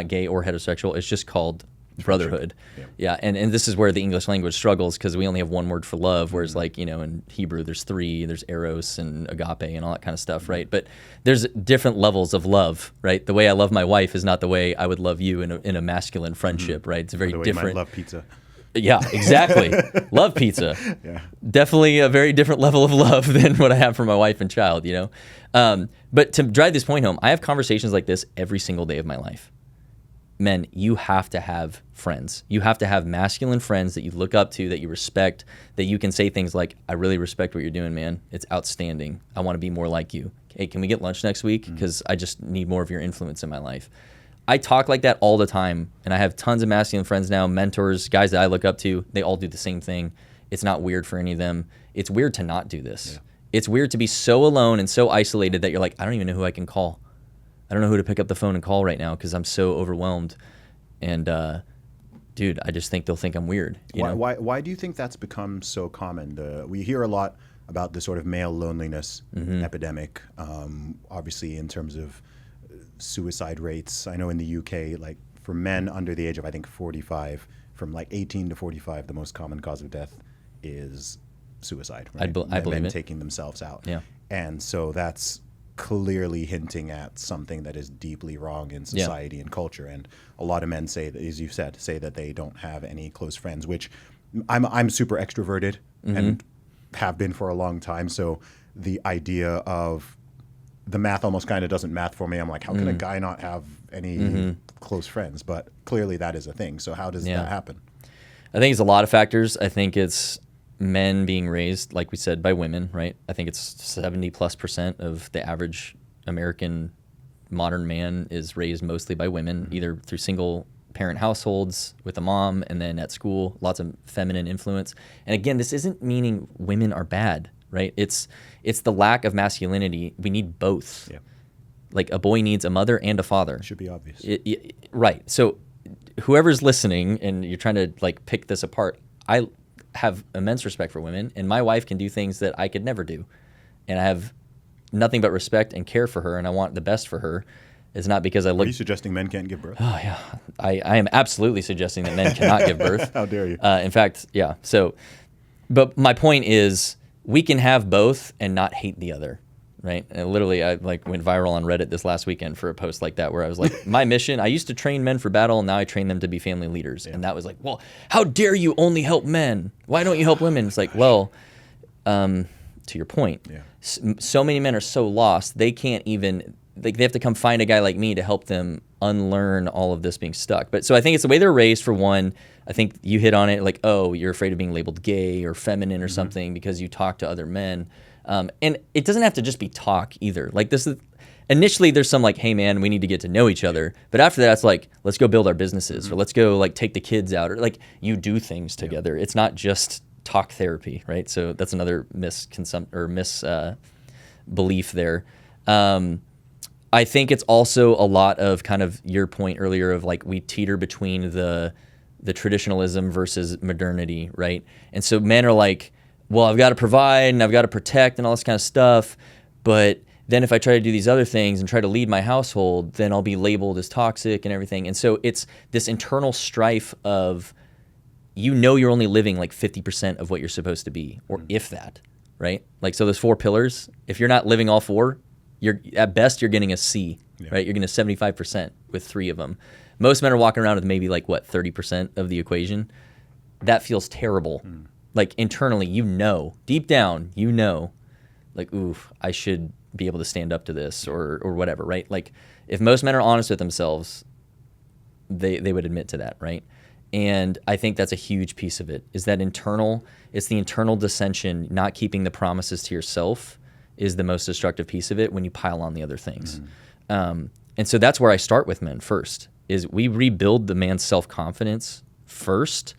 gay or heterosexual. It's just called brotherhood. And this is where the English language struggles because we only have one word for love, whereas like in Hebrew there's three. There's eros and agape and all that kind of stuff, right? But there's different levels of love, right? The way I love my wife is not the way I would love you in a masculine friendship, right? It's very the way different. You might love pizza. Yeah, exactly. Love pizza. Definitely a very different level of love than what I have for my wife and child, But to drive this point home, I have conversations like this every single day of my life. Men, you have to have friends. You have to have masculine friends that you look up to, that you respect, that you can say things like, I really respect what you're doing, man. It's outstanding. I want to be more like you. Hey, can we get lunch next week? Because I just need more of your influence in my life. I talk like that all the time, and I have tons of masculine friends now, mentors, guys that I look up to. They all do the same thing. It's not weird for any of them. It's weird to not do this. It's weird to be so alone and so isolated that you're like, I don't even know who I can call. I don't know who to pick up the phone and call right now because I'm so overwhelmed. And dude, I just think they'll think I'm weird. Why do you think that's become so common? We hear a lot about the sort of male loneliness epidemic, obviously in terms of suicide rates. I know in the UK, like for men under the age of, I think, 45, from like 18 to 45, the most common cause of death is suicide. Right? I believe men it. taking themselves out. Yeah. And so that's clearly hinting at something that is deeply wrong in society and culture. And a lot of men say, as you said, that they don't have any close friends, which I'm super extroverted and have been for a long time. So the idea of the math almost kind of doesn't math for me. I'm like, how can a guy not have any close friends? But clearly that is a thing. So how does that happen? I think it's a lot of factors. I think it's men being raised, like we said, by women, right? I think it's 70+% of the average American modern man is raised mostly by women, either through single parent households with a mom and then at school, lots of feminine influence. And again, this isn't meaning women are bad, right? It's the lack of masculinity. We need both. Yeah. Like a boy needs a mother and a father. It should be obvious. Right. So whoever's listening and you're trying to like pick this apart, I have immense respect for women, and my wife can do things that I could never do. And I have nothing but respect and care for her, and I want the best for her. It's not because I look... Are you suggesting men can't give birth? Oh, yeah. I am absolutely suggesting that men cannot give birth. How dare you? In fact, yeah. So, but my point is, we can have both and not hate the other. right? And literally, I like went viral on Reddit this last weekend for a post like that, where I was like, my mission, I used to train men for battle, and now I train them to be family leaders. And that was like, well, how dare you only help men? Why don't you help women? It's like, well, to your point, so many men are so lost, they can't even, like, they have to come find a guy like me to help them unlearn all of this being stuck. But so I think it's the way they're raised, for one. I think you hit on it, like, oh, you're afraid of being labeled gay or feminine or something because you talk to other men. And it doesn't have to just be talk either. Like, this is initially there's some like, hey man, we need to get to know each other. But after that, it's like, let's go build our businesses, or let's go like take the kids out, or like you do things together. It's not just talk therapy, right? So that's another belief there. I think it's also a lot of kind of your point earlier of like, we teeter between the traditionalism versus modernity, right? And so men are like, well, I've got to provide and I've got to protect and all this kind of stuff, but then if I try to do these other things and try to lead my household, then I'll be labeled as toxic and everything. And so it's this internal strife of, you know, you're only living like 50% of what you're supposed to be, or if that, right? Like, so those 4 pillars, if you're not living all 4, you're at best, you're getting a C, right? You're getting a 75% with 3 of them. Most men are walking around with maybe like, what, 30% of the equation? That feels terrible. Like, internally, you know, deep down, you know, like, ooh, I should be able to stand up to this, or whatever, right? Like, if most men are honest with themselves, they would admit to that, right? And I think that's a huge piece of it, is that it's the internal dissension, not keeping the promises to yourself is the most destructive piece of it when you pile on the other things. And so that's where I start with men first, is we rebuild the man's self-confidence first,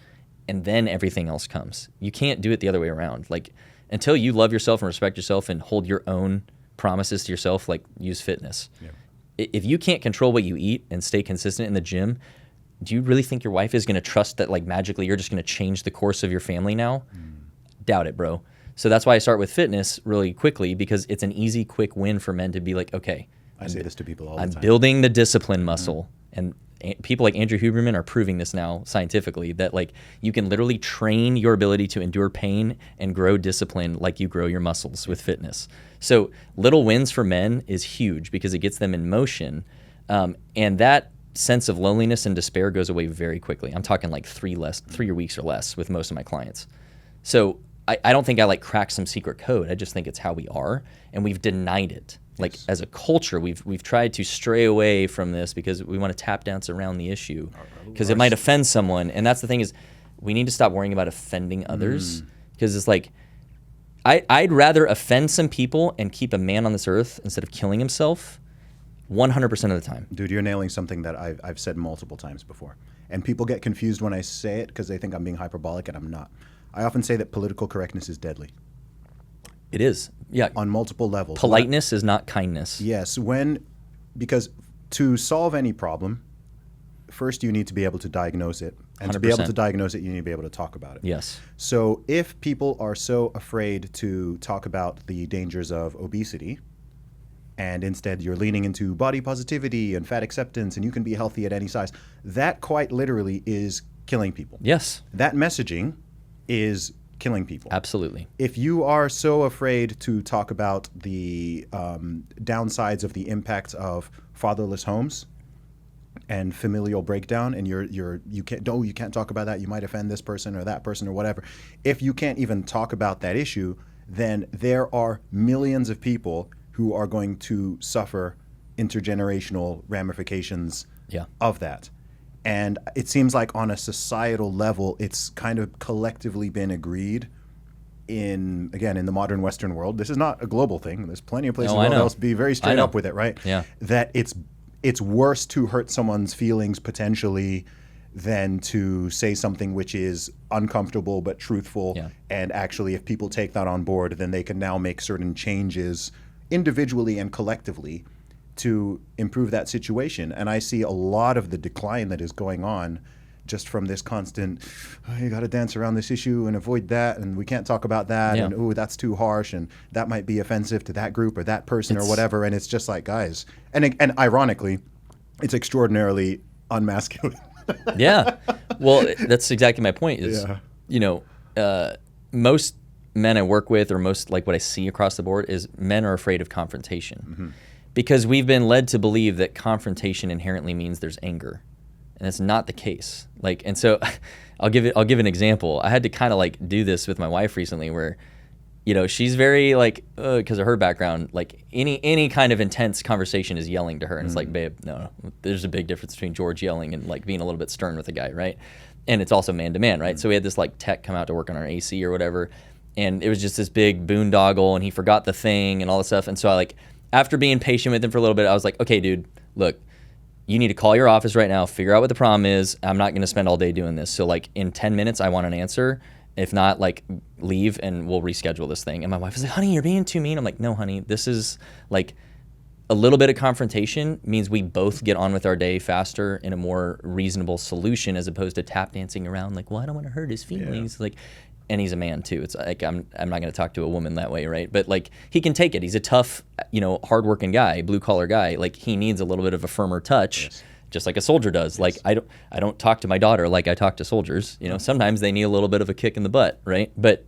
and then everything else comes. You can't do it the other way around. Like, until you love yourself and respect yourself and hold your own promises to yourself, like use fitness. If you can't control what you eat and stay consistent in the gym, do you really think your wife is going to trust that like magically you're just going to change the course of your family now? Doubt it, bro. So that's why I start with fitness really quickly, because it's an easy, quick win for men to be like, okay, I say this to people all the time. I'm building the discipline muscle. And people like Andrew Huberman are proving this now scientifically, that like you can literally train your ability to endure pain and grow discipline like you grow your muscles with fitness. So little wins for men is huge, because it gets them in motion. And that sense of loneliness and despair goes away very quickly. I'm talking like 3 weeks or less with most of my clients. So I don't think I like crack some secret code. I just think it's how we are, and we've denied it. Like, as a culture, we've tried to stray away from this because we want to tap dance around the issue because it might offend someone. And that's the thing, is we need to stop worrying about offending others, because it's like, I'd rather offend some people and keep a man on this earth instead of killing himself 100% of the time. Dude, you're nailing something that I've said multiple times before. And people get confused when I say it because they think I'm being hyperbolic, and I'm not. I often say that political correctness is deadly. It is. Yeah. On multiple levels. Politeness is not kindness. Yes. Because to solve any problem, first you need to be able to diagnose it. And 100%. To be able to diagnose it, you need to be able to talk about it. Yes. So if people are so afraid to talk about the dangers of obesity, and instead you're leaning into body positivity and fat acceptance, and you can be healthy at any size, that quite literally is killing people. Yes. That messaging is killing people. Absolutely. If you are so afraid to talk about the downsides of the impact of fatherless homes and familial breakdown, and you can't talk about that, you might offend this person or that person or whatever. If you can't even talk about that issue, then there are millions of people who are going to suffer intergenerational ramifications of that. And it seems like on a societal level, it's kind of collectively been agreed in the modern Western world. This is not a global thing. There's plenty of places in the world else be very straight up with it, right? Yeah. That it's worse to hurt someone's feelings potentially than to say something which is uncomfortable but truthful. Yeah. And actually, if people take that on board, then they can now make certain changes individually and collectively to improve that situation. And I see a lot of the decline that is going on just from this constant, you got to dance around this issue and avoid that, and we can't talk about that, and ooh, that's too harsh, and that might be offensive to that group or that person or whatever. And it's just like, guys, and ironically, it's extraordinarily unmasculine. Yeah. Well, that's exactly my point is, most men I work with, or most like what I see across the board, is men are afraid of confrontation because we've been led to believe that confrontation inherently means there's anger, and that's not the case. Like, and so I'll give an example. I had to kind of like do this with my wife recently, where, you know, she's very like, because of her background, like any kind of intense conversation is yelling to her, and it's like, babe, no, there's a big difference between George yelling and like being a little bit stern with a guy, right? And it's also man to man, right? So we had this like tech come out to work on our AC or whatever, and it was just this big boondoggle, and he forgot the thing and all this stuff. And so I like, after being patient with him for a little bit, I was like, okay, dude, look, you need to call your office right now, figure out what the problem is. I'm not going to spend all day doing this. So like in 10 minutes, I want an answer. If not, like, leave and we'll reschedule this thing. And my wife was like, honey, you're being too mean. I'm like, no, honey, this is like a little bit of confrontation means we both get on with our day faster in a more reasonable solution, as opposed to tap dancing around like, well, I don't want to hurt his feelings. Yeah. Like, and he's a man too. It's like, I'm not going to talk to a woman that way, right? But like, he can take it. He's a tough, you know, hardworking guy, blue collar guy. Like, he needs a little bit of a firmer touch. Yes. Just like a soldier does. Yes. Like, I don't talk to my daughter like I talk to soldiers. You know, sometimes they need a little bit of a kick in the butt, right? But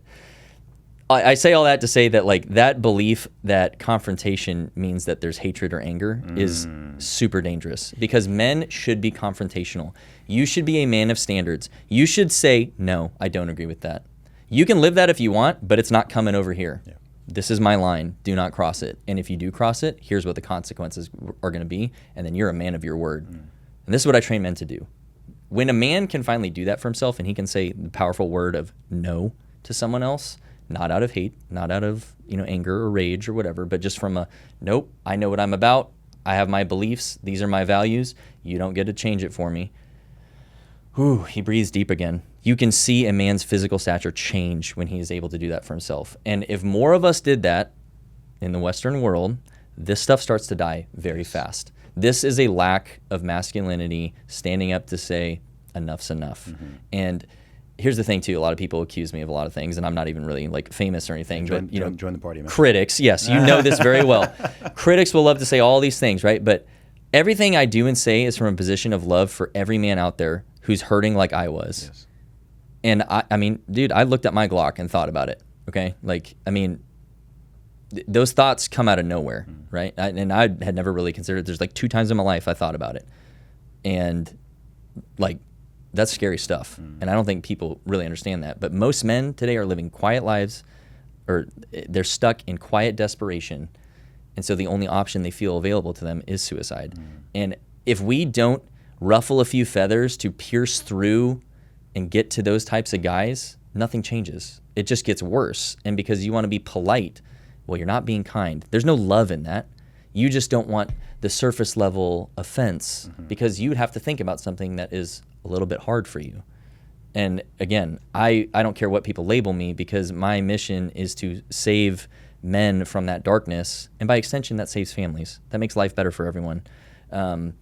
I say all that to say that like that belief that confrontation means that there's hatred or anger is super dangerous, because men should be confrontational. You should be a man of standards. You should say, no, I don't agree with that. You can live that if you want, but it's not coming over here. Yeah. This is my line. Do not cross it. And if you do cross it, here's what the consequences are going to be. And then you're a man of your word. And this is what I train men to do. When a man can finally do that for himself, and he can say the powerful word of no to someone else, not out of hate, not out of, you know, anger or rage or whatever, but just from a, nope, I know what I'm about. I have my beliefs. These are my values. You don't get to change it for me. Whew, he breathes deep again. You can see a man's physical stature change when he is able to do that for himself. And if more of us did that in the Western world, this stuff starts to die very fast. This is a lack of masculinity standing up to say, enough's enough. And here's the thing too, a lot of people accuse me of a lot of things, and I'm not even really like famous or anything, but you know, join the party, man. Critics, yes, you know this very well. Critics will love to say all these things, right? But everything I do and say is from a position of love for every man out there who's hurting like I was. Yes. And I mean, dude, I looked at my Glock and thought about it, okay? Like, I mean, those thoughts come out of nowhere, right? And I had never really considered, there's like 2 times in my life I thought about it. And like, that's scary stuff. And I don't think people really understand that. But most men today are living quiet lives, or they're stuck in quiet desperation. And so the only option they feel available to them is suicide. And if we don't ruffle a few feathers to pierce through and get to those types of guys, nothing changes. It just gets worse. And because you want to be polite, well, you're not being kind. There's no love in that. You just don't want the surface level offense, because you would have to think about something that is a little bit hard for you. And again, I don't care what people label me, because my mission is to save men from that darkness. And by extension, that saves families. That makes life better for everyone. And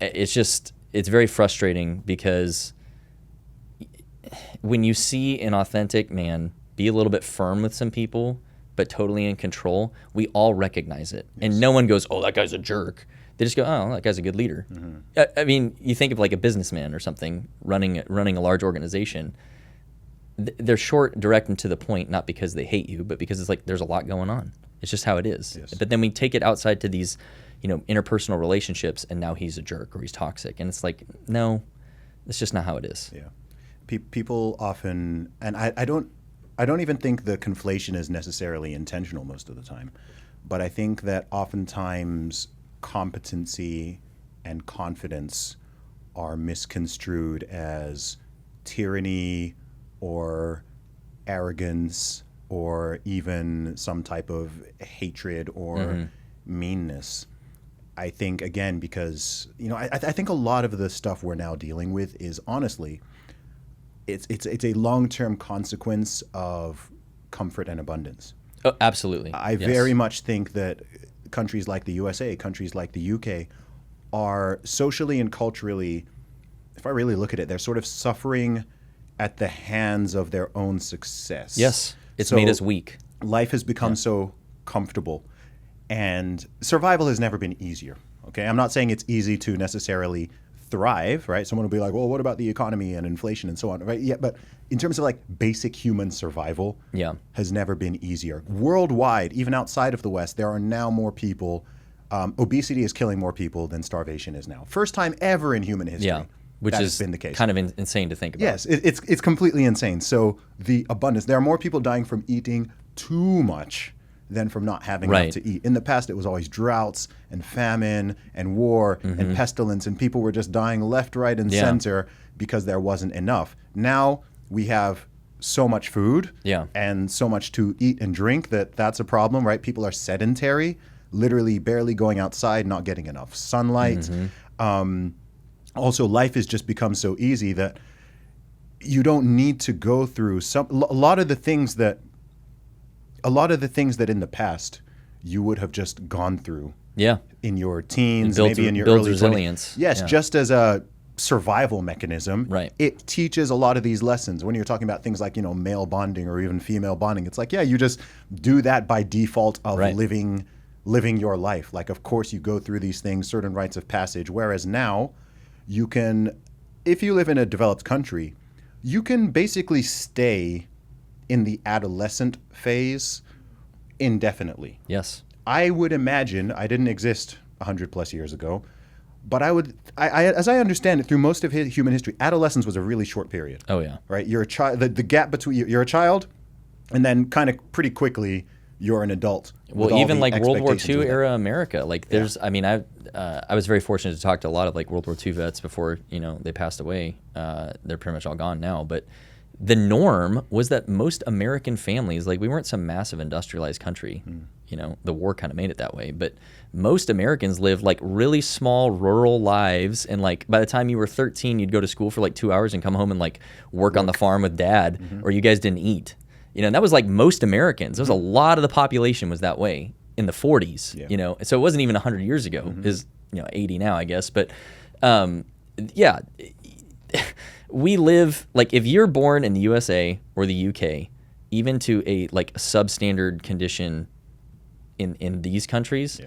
it's very frustrating, because when you see an authentic man be a little bit firm with some people, but totally in control, we all recognize it. Yes. And no one goes, oh, that guy's a jerk. They just go, oh, that guy's a good leader. I mean, you think of like a businessman or something running a large organization. They're short, direct, and to the point, not because they hate you, but because it's like there's a lot going on. It's just how it is. Yes. But then we take it outside to these, you know, interpersonal relationships, and now he's a jerk or he's toxic. And it's like, no, that's just not how it is. Yeah. People often, and I don't even think the conflation is necessarily intentional most of the time, but I think that oftentimes competency and confidence are misconstrued as tyranny or arrogance or even some type of hatred or meanness. I think, again, because, you know, I think a lot of the stuff we're now dealing with is honestly, it's a long-term consequence of comfort and abundance. Oh, absolutely. I very much think that countries like the USA, countries like the UK are socially and culturally, if I really look at it, they're sort of suffering at the hands of their own success. Yes, it's made us weak. Life has become so comfortable, and survival has never been easier. Okay, I'm not saying it's easy to necessarily thrive, right? Someone will be like, well, what about the economy and inflation and so on, right? Yeah, but in terms of like basic human survival, has never been easier. Worldwide, even outside of the West, there are now more people. Obesity is killing more people than starvation is now. First time ever in human history. Yeah. Which has been the case. Kind of insane to think about. Yes, it's completely insane. So the abundance, there are more people dying from eating too much than from not having enough to eat. In the past, it was always droughts and famine and war and pestilence, and people were just dying left, right, and center because there wasn't enough. Now we have so much food and so much to eat and drink that's a problem, right? People are sedentary, literally barely going outside, not getting enough sunlight. Also, life has just become so easy that you don't need to go through a lot of the things that in the past you would have just gone through in your teens, maybe in your early resilience. 20s. Yes, just as a survival mechanism. Right. It teaches a lot of these lessons. When you're talking about things like, male bonding or even female bonding, it's like, you just do that by default of living your life. Like, of course, you go through these things, certain rites of passage, whereas now you can, if you live in a developed country, you can basically stay in the adolescent phase indefinitely. Yes. I would imagine, I didn't exist 100 plus years ago, but as I understand it, through most of human history, adolescence was a really short period. Oh yeah. Right? You're a child, the gap between, you're a child, and then kind of pretty quickly you're an adult. Well, even like World War II era America, like there's, I mean, I was very fortunate to talk to a lot of like World War II vets before, they passed away. They're pretty much all gone now, but the norm was that most American families, like we weren't some massive industrialized country, the war kind of made it that way, but most Americans lived like really small rural lives. And like by the time you were 13, you'd go to school for like 2 hours and come home and like work on the farm with dad, or you guys didn't eat. And that was like most Americans. There was a lot of the population was that way in the 40s, so it wasn't even 100 years ago. Is 80 now, I guess. But we live, like if you're born in the USA or the UK, even to a like substandard condition in these countries,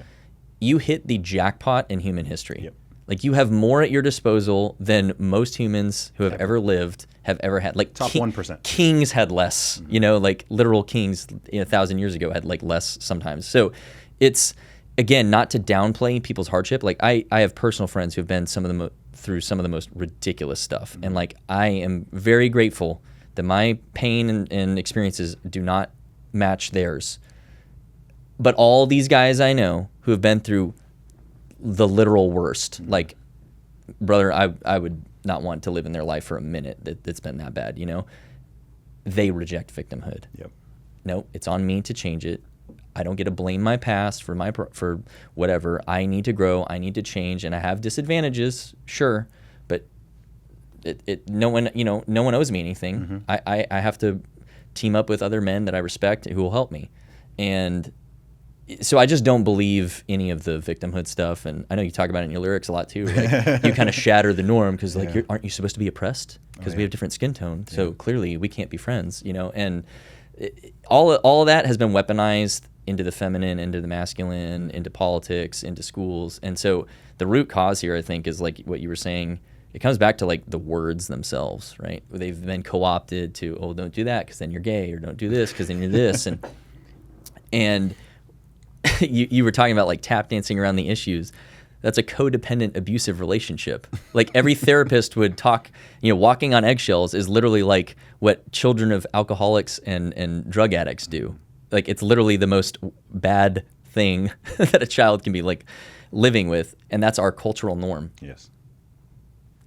you hit the jackpot in human history. Yep. Like you have more at your disposal than most humans who have ever lived have ever had. Like top 1%. Kings had less, like literal kings 1,000 years ago had like less sometimes. So it's, again, not to downplay people's hardship. Like I have personal friends who have been through some of the most ridiculous stuff. And like I am very grateful that my pain and experiences do not match theirs. But all these guys I know who have been through the literal worst, like, brother, I would not want to live in their life for a minute that's been that bad, They reject victimhood. Yep. No, it's on me to change it. I don't get to blame my past for whatever. I need to grow. I need to change, and I have disadvantages, sure, but no one owes me anything. I have to team up with other men that I respect who will help me, and so I just don't believe any of the victimhood stuff. And I know you talk about it in your lyrics a lot too. Like you kind of shatter the norm because like aren't you supposed to be oppressed because we have different skin tone? So clearly we can't be friends, And all of that has been weaponized into the feminine, into the masculine, into politics, into schools. And so the root cause here, I think, is like what you were saying. It comes back to like the words themselves, right? They've been co-opted to, oh, don't do that because then you're gay, or don't do this because then you're this, and you were talking about like tap dancing around the issues. That's a codependent abusive relationship. Like every therapist would talk, walking on eggshells is literally like what children of alcoholics and drug addicts do. Like it's literally the most bad thing that a child can be like living with. And that's our cultural norm. Yes.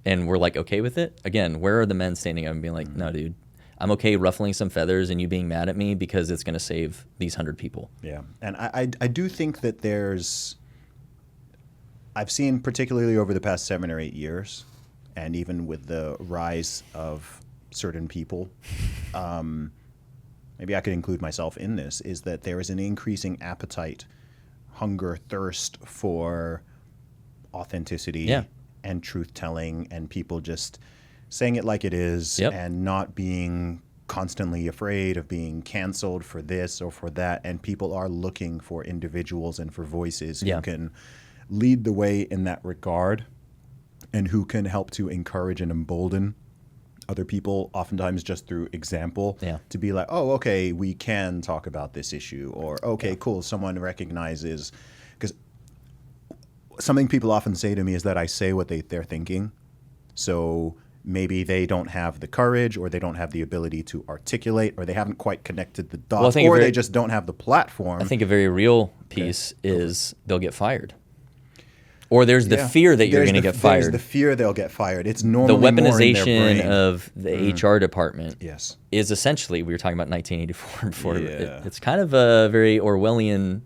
And we're like, okay with it. Again, where are the men standing up and being like, no, dude, I'm okay ruffling some feathers and you being mad at me because it's going to save these 100 people. Yeah. And I do think that I've seen particularly over the past 7 or 8 years, and even with the rise of certain people, maybe I could include myself in this, is that there is an increasing appetite, hunger, thirst for authenticity and truth-telling, and people just saying it like it is and not being constantly afraid of being canceled for this or for that. And people are looking for individuals and for voices who can lead the way in that regard. and who can help to encourage and embolden other people, oftentimes just through example, to be like, oh, okay, we can talk about this issue, or okay, cool, someone recognizes, because something people often say to me is that I say what they're thinking. So maybe they don't have the courage, or they don't have the ability to articulate, or they haven't quite connected the dots, or they just don't have the platform. I think a very real piece is they'll get fired. Or there's the fear that you're going to get fired. There's the fear they'll get fired. It's normally the weaponization more in their brain. of the HR department is essentially, we were talking about 1984 before, it's kind of a very Orwellian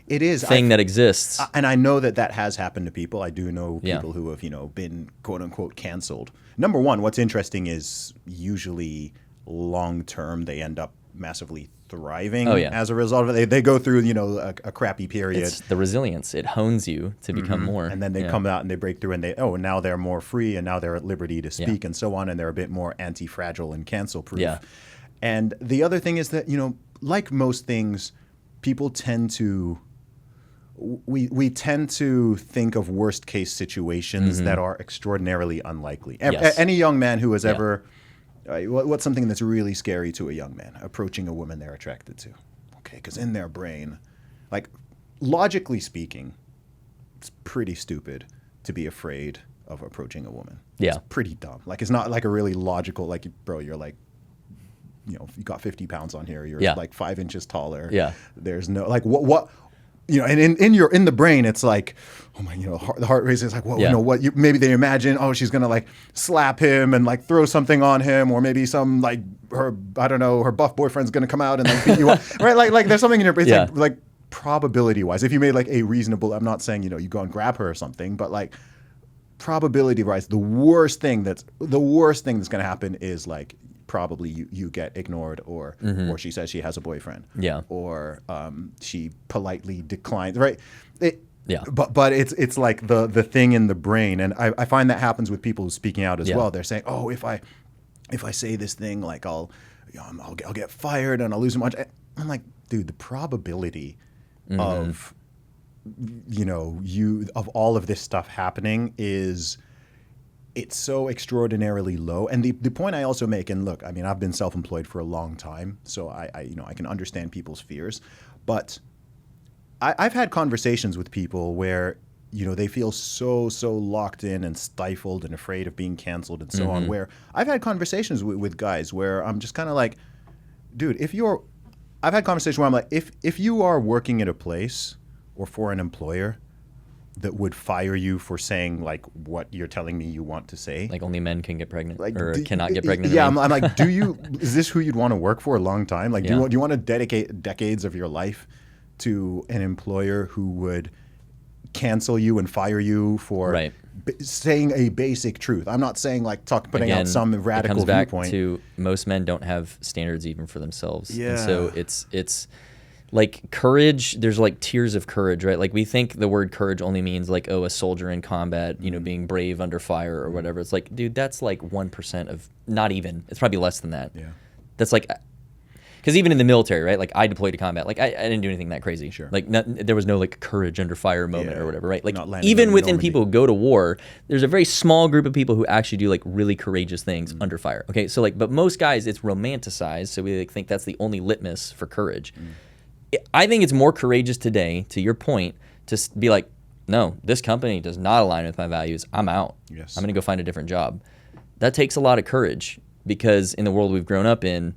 thing that exists. And I know that has happened to people. I do know people who have, been quote unquote canceled. Number one, what's interesting is usually long term they end up massively thriving as a result of it. They go through, a crappy period. It's the resilience. It hones you to become more. And then they come out and they break through and now they're more free and now they're at liberty to speak and so on, and they're a bit more anti-fragile and cancel-proof. Yeah. And the other thing is that, like most things, people tend to we tend to think of worst case situations that are extraordinarily unlikely. Any young man who has ever what's something that's really scary to a young man? Approaching a woman they're attracted to. Okay, because in their brain, like logically speaking, it's pretty stupid to be afraid of approaching a woman. Yeah. It's pretty dumb. Like it's not like a really logical, like, bro, you're like, you got 50 pounds on here. You're like 5 inches taller. Yeah. There's no, like what and in the brain, it's like, oh my, the heart rate is like, well, maybe they imagine, oh, she's gonna like slap him and like throw something on him, or maybe some like her buff boyfriend's gonna come out and like beat you up, right? Like there's something in your brain, like probability wise, if you made like a reasonable, I'm not saying you go and grab her or something, but like probability wise, the worst thing that's gonna happen is like probably you get ignored, or she says she has a boyfriend, or she politely declines, right? But it's like the thing in the brain, and I find that happens with people speaking out as well. They're saying, oh, if I say this thing, like I'll get fired and I'll lose a bunch. I'm like, dude, the probability of of all of this stuff happening it's so extraordinarily low. And the point I also make, and look, I mean, I've been self-employed for a long time, so I can understand people's fears, but I've had conversations with people where, they feel so locked in and stifled and afraid of being canceled and so on, where I've had conversations with guys where I'm just kind of like, dude, I've had conversations where I'm like, if you are working at a place or for an employer that would fire you for saying like what you're telling me you want to say, like only men can get pregnant, like, or cannot get pregnant. Yeah, I'm like, is this who you'd want to work for a long time? Like, do you want to dedicate decades of your life to an employer who would cancel you and fire you for saying a basic truth? I'm not saying like putting out some radical viewpoint. It comes back to most men don't have standards even for themselves. Yeah. And so it's like courage, there's like tiers of courage, right? Like we think the word courage only means like, oh, a soldier in combat, being brave under fire or whatever. It's like, dude, that's like 1% of, not even, it's probably less than that. Yeah. That's like, because even in the military, right? Like I deployed to combat, like I didn't do anything that crazy. Sure. Like there was no like courage under fire moment or whatever, right? Like even within people who go to war, there's a very small group of people who actually do like really courageous things under fire. Okay, so like, but most guys, it's romanticized, so we like think that's the only litmus for courage. I think it's more courageous today, to your point, to be like, no, this company does not align with my values. I'm out. Yes. I'm going to go find a different job. That takes a lot of courage, because in the world we've grown up in,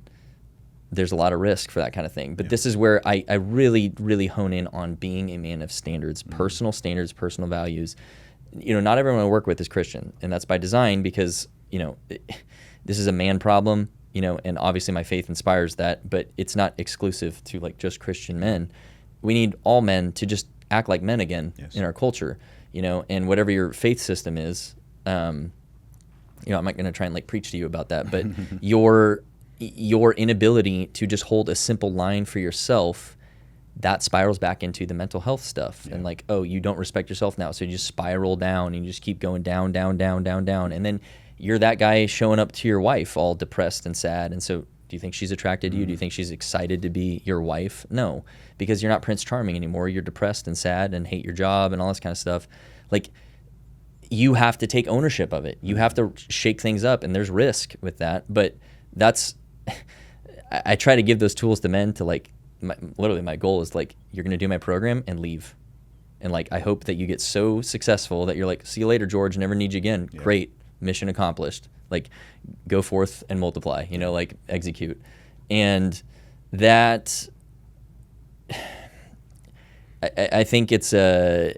there's a lot of risk for that kind of thing. But this is where I really, really hone in on being a man of standards, personal values. Not everyone I work with is Christian, and that's by design, because, this is a man problem. And obviously my faith inspires that, but it's not exclusive to like just Christian men. We need all men to just act like men again in our culture, and whatever your faith system is, I'm not going to try and like preach to you about that, but your inability to just hold a simple line for yourself, that spirals back into the mental health stuff. And like, oh, you don't respect yourself now. So you just spiral down and you just keep going down. And then you're that guy showing up to your wife all depressed and sad. And so do you think she's attracted to you? Do you think she's excited to be your wife? No, because you're not Prince Charming anymore. You're depressed and sad and hate your job and all this kind of stuff. Like, you have to take ownership of it. You have to shake things up, and there's risk with that. But that's, I try to give those tools to men to like, literally my goal is like, you're going to do my program and leave. And like, I hope that you get so successful that you're like, see you later, George, never need you again. Yeah. Great, mission accomplished. Like, go forth and multiply, you know, like execute. And that, I think it's there's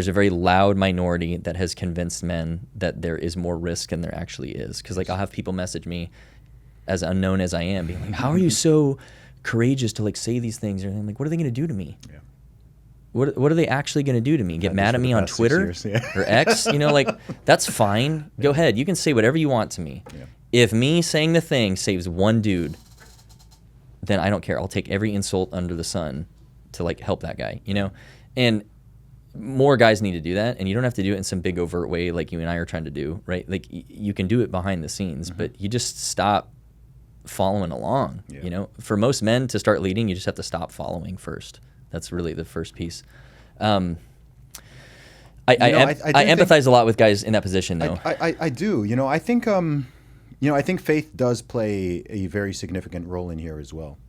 a very loud minority that has convinced men that there is more risk than there actually is. Because like, I'll have people message me, as unknown as I am, being like, how are you so courageous to like say these things? And I'm like, what are they going to do to me? Yeah. What are they actually going to do to me? Get mad at me on Twitter or X? You know, like, that's fine. Go ahead. You can say whatever you want to me. Yeah. If me saying the thing saves one dude, then I don't care. I'll take every insult under the sun to like help that guy, you know? And more guys need to do that, and you don't have to do it in some big overt way like you and I are trying to do, right? Like, you can do it behind the scenes, but you just stop following along. You know, for most men to start leading, you just have to stop following first. That's really the first piece. I empathize a lot with guys in that position, though. I do. You know, I think I think faith does play a very significant role in here as well,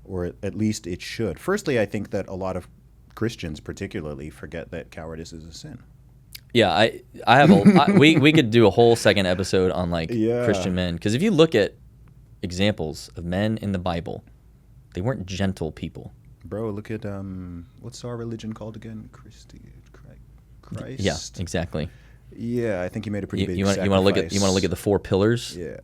or at least it should. Firstly, I think that a lot of Christians particularly forget that cowardice is a sin. Yeah, I have we could do a whole second episode on like Christian men, because if you look at examples of men in the Bible, they weren't gentle people. Bro, look at what's our religion called again? Christ. Yeah, exactly. Yeah, I think you made a pretty big you want to look at the 4 pillars. Yeah,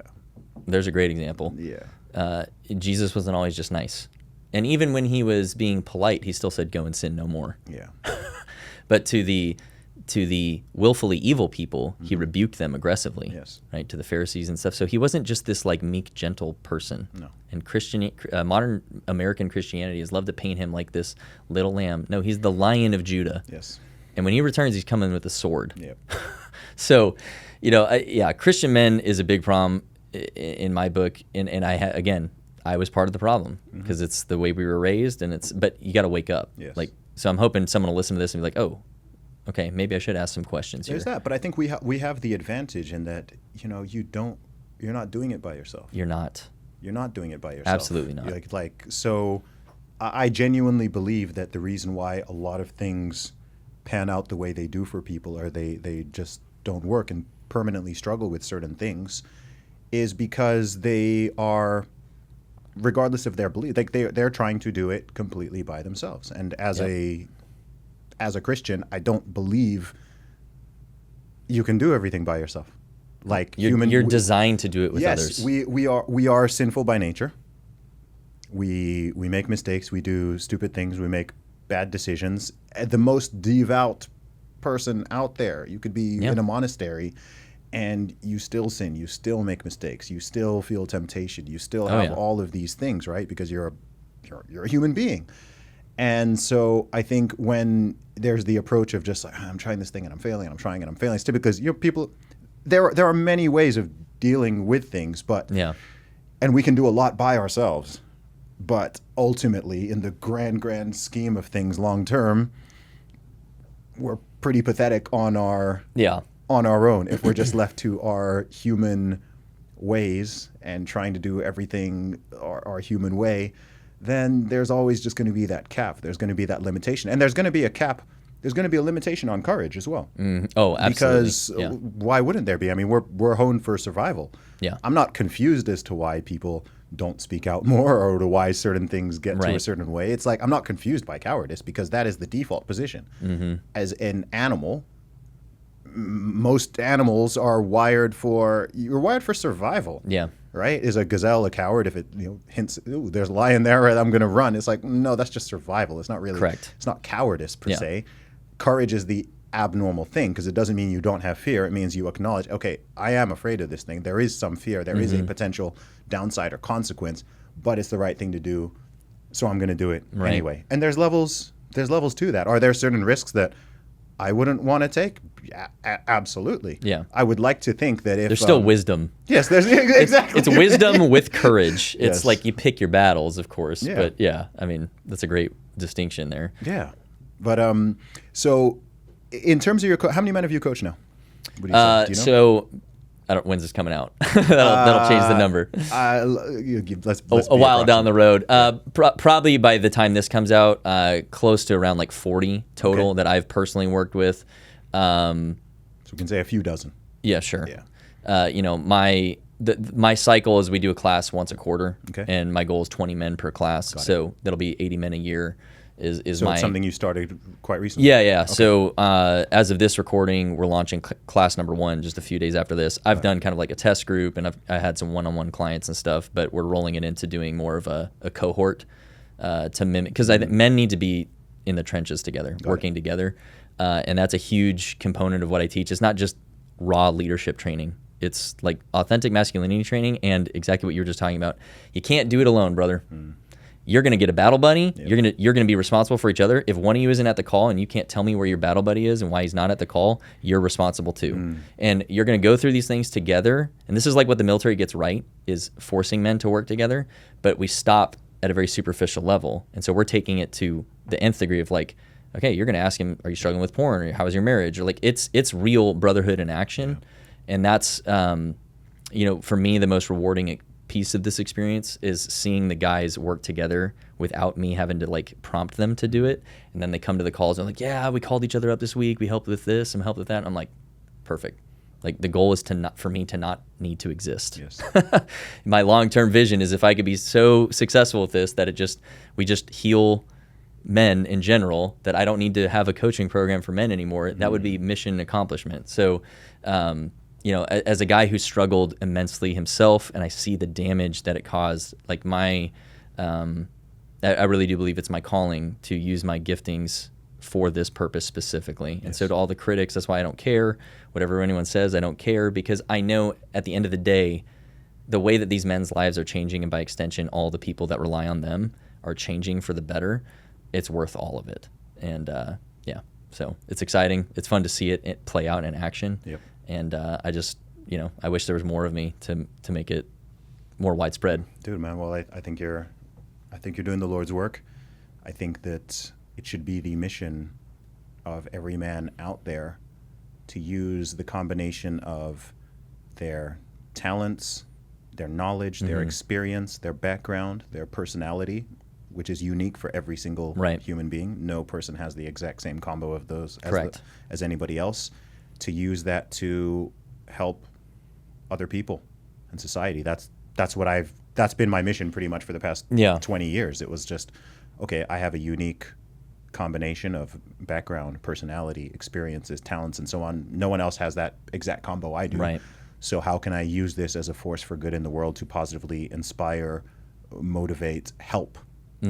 there's a great example. Yeah, Jesus wasn't always just nice, and even when he was being polite, he still said, "Go and sin no more." Yeah, but to the willfully evil people, he rebuked them aggressively. Yes, right, to the Pharisees and stuff. So he wasn't just this like meek, gentle person. No. And modern American Christianity has loved to paint him like this little lamb. No, he's the Lion of Judah. Yes. And when he returns, he's coming with a sword. Yep. So, you know, Christian men is a big problem in my book. And I was part of the problem because it's the way we were raised, but you got to wake up. Yes. Like, so I'm hoping someone will listen to this and be like, oh, okay, maybe I should ask some questions here. There's that, but I think we have the advantage in that, you know, you're not doing it by yourself. You're not doing it by yourself. Absolutely not. So I genuinely believe that the reason why a lot of things pan out the way they do for people, or they just don't work and permanently struggle with certain things, is because they are, regardless of their belief, like they're trying to do it completely by themselves. And as a Christian, I don't believe you can do everything by yourself. Like you're designed to do it with others. Yes, we are sinful by nature. We make mistakes. We do stupid things. We make bad decisions. The most devout person out there, you could be in a monastery, and you still sin. You still make mistakes. You still feel temptation. You still have all of these things, right? Because you're a human being. And so I think when there's the approach of just like, I'm trying this thing and I'm failing, and I'm trying and I'm failing, it's typically because people. There are many ways of dealing with things, and we can do a lot by ourselves. But ultimately, in the grand scheme of things, long term, we're pretty pathetic on our own if we're just left to our human ways and trying to do everything our human way. Then there's always just going to be that cap. There's going to be that limitation, and there's going to be a cap. There's going to be a limitation on courage as well. Oh, absolutely. Because why wouldn't there be? I mean, we're honed for survival. Yeah. I'm not confused as to why people don't speak out more, or to why certain things get to a certain way. It's like, I'm not confused by cowardice, because that is the default position. As an animal, most animals are wired for survival. Yeah. Right? Is a gazelle a coward if it hints, ooh, there's a lion there, right, I'm going to run? It's like, no, that's just survival. It's not really. Correct. It's not cowardice per se. Courage is the abnormal thing, because it doesn't mean you don't have fear. It means you acknowledge, okay, I am afraid of this thing. There is some fear. There is a potential downside or consequence, but it's the right thing to do, so I'm going to do it anyway. And there's levels to that. Are there certain risks that I wouldn't want to take? Yeah, absolutely. Yeah. I would like to think that if there's still wisdom. Yes, there's exactly. It's wisdom with courage. It's like you pick your battles, of course. Yeah. But I mean, that's a great distinction there. Yeah. But so In terms of your, how many men have you coached now? What do you say? Do you know? So, I don't. When's this coming out? that'll change the number. Let's a while down the road. Probably by the time this comes out, close to around like 40 total that I've personally worked with. So we can say a few dozen. Yeah, sure. Yeah. You know, my cycle is we do a class once a quarter, Okay. and my goal is 20 men per class. So that'll be 80 men a year. Is So my it's something you started quite recently? Yeah. Okay. So as of this recording, we're launching class number 1 just a few days after this. I've done kind of like a test group, and I had some one-on-one clients and stuff, but we're rolling it into doing more of a cohort to mimic, because I think men need to be in the trenches together, working together, and that's a huge component of what I teach. It's not just raw leadership training. It's like authentic masculinity training, and exactly what you were just talking about. You can't do it alone, brother. You're going to get a battle buddy. Yep. You're going to be responsible for each other. If one of you isn't at the call and you can't tell me where your battle buddy is and why he's not at the call, you're responsible too. And you're going to go through these things together. And this is like what the military gets right, is forcing men to work together. But we stop at a very superficial level. And so we're taking it to the nth degree of like, okay, you're going to ask him, are you struggling with porn? Or how is your marriage? Or like, it's real brotherhood in action. Yeah. And that's, you know, for me, the most rewarding piece of this experience is seeing the guys work together without me having to like prompt them to do it. And then they come to the calls and they're like, yeah, we called each other up this week. We helped with this and helped with that. And I'm like, perfect. Like the goal is for me to not need to exist. Yes. My long-term vision is if I could be so successful with this that we just heal men in general, that I don't need to have a coaching program for men anymore. That would be mission accomplishment. So, you know, as a guy who struggled immensely himself, and I see the damage that it caused, like I really do believe it's my calling to use my giftings for this purpose specifically. Yes. And so to all the critics, that's why I don't care. Whatever anyone says, I don't care, because I know at the end of the day, the way that these men's lives are changing, and by extension, all the people that rely on them are changing for the better, it's worth all of it. And yeah, so it's exciting. It's fun to see it play out in action. Yep. And I just, you know, I wish there was more of me to make it more widespread. Dude, man, well, I think you're doing the Lord's work. I think that it should be the mission of every man out there to use the combination of their talents, their knowledge, their experience, their background, their personality, which is unique for every single human being. No person has the exact same combo of those as anybody else. To use that to help other people in society. That's been my mission pretty much for the past 20 years. It was just, okay, I have a unique combination of background, personality, experiences, talents, and so on. No one else has that exact combo I do. Right. So how can I use this as a force for good in the world to positively inspire, motivate, help,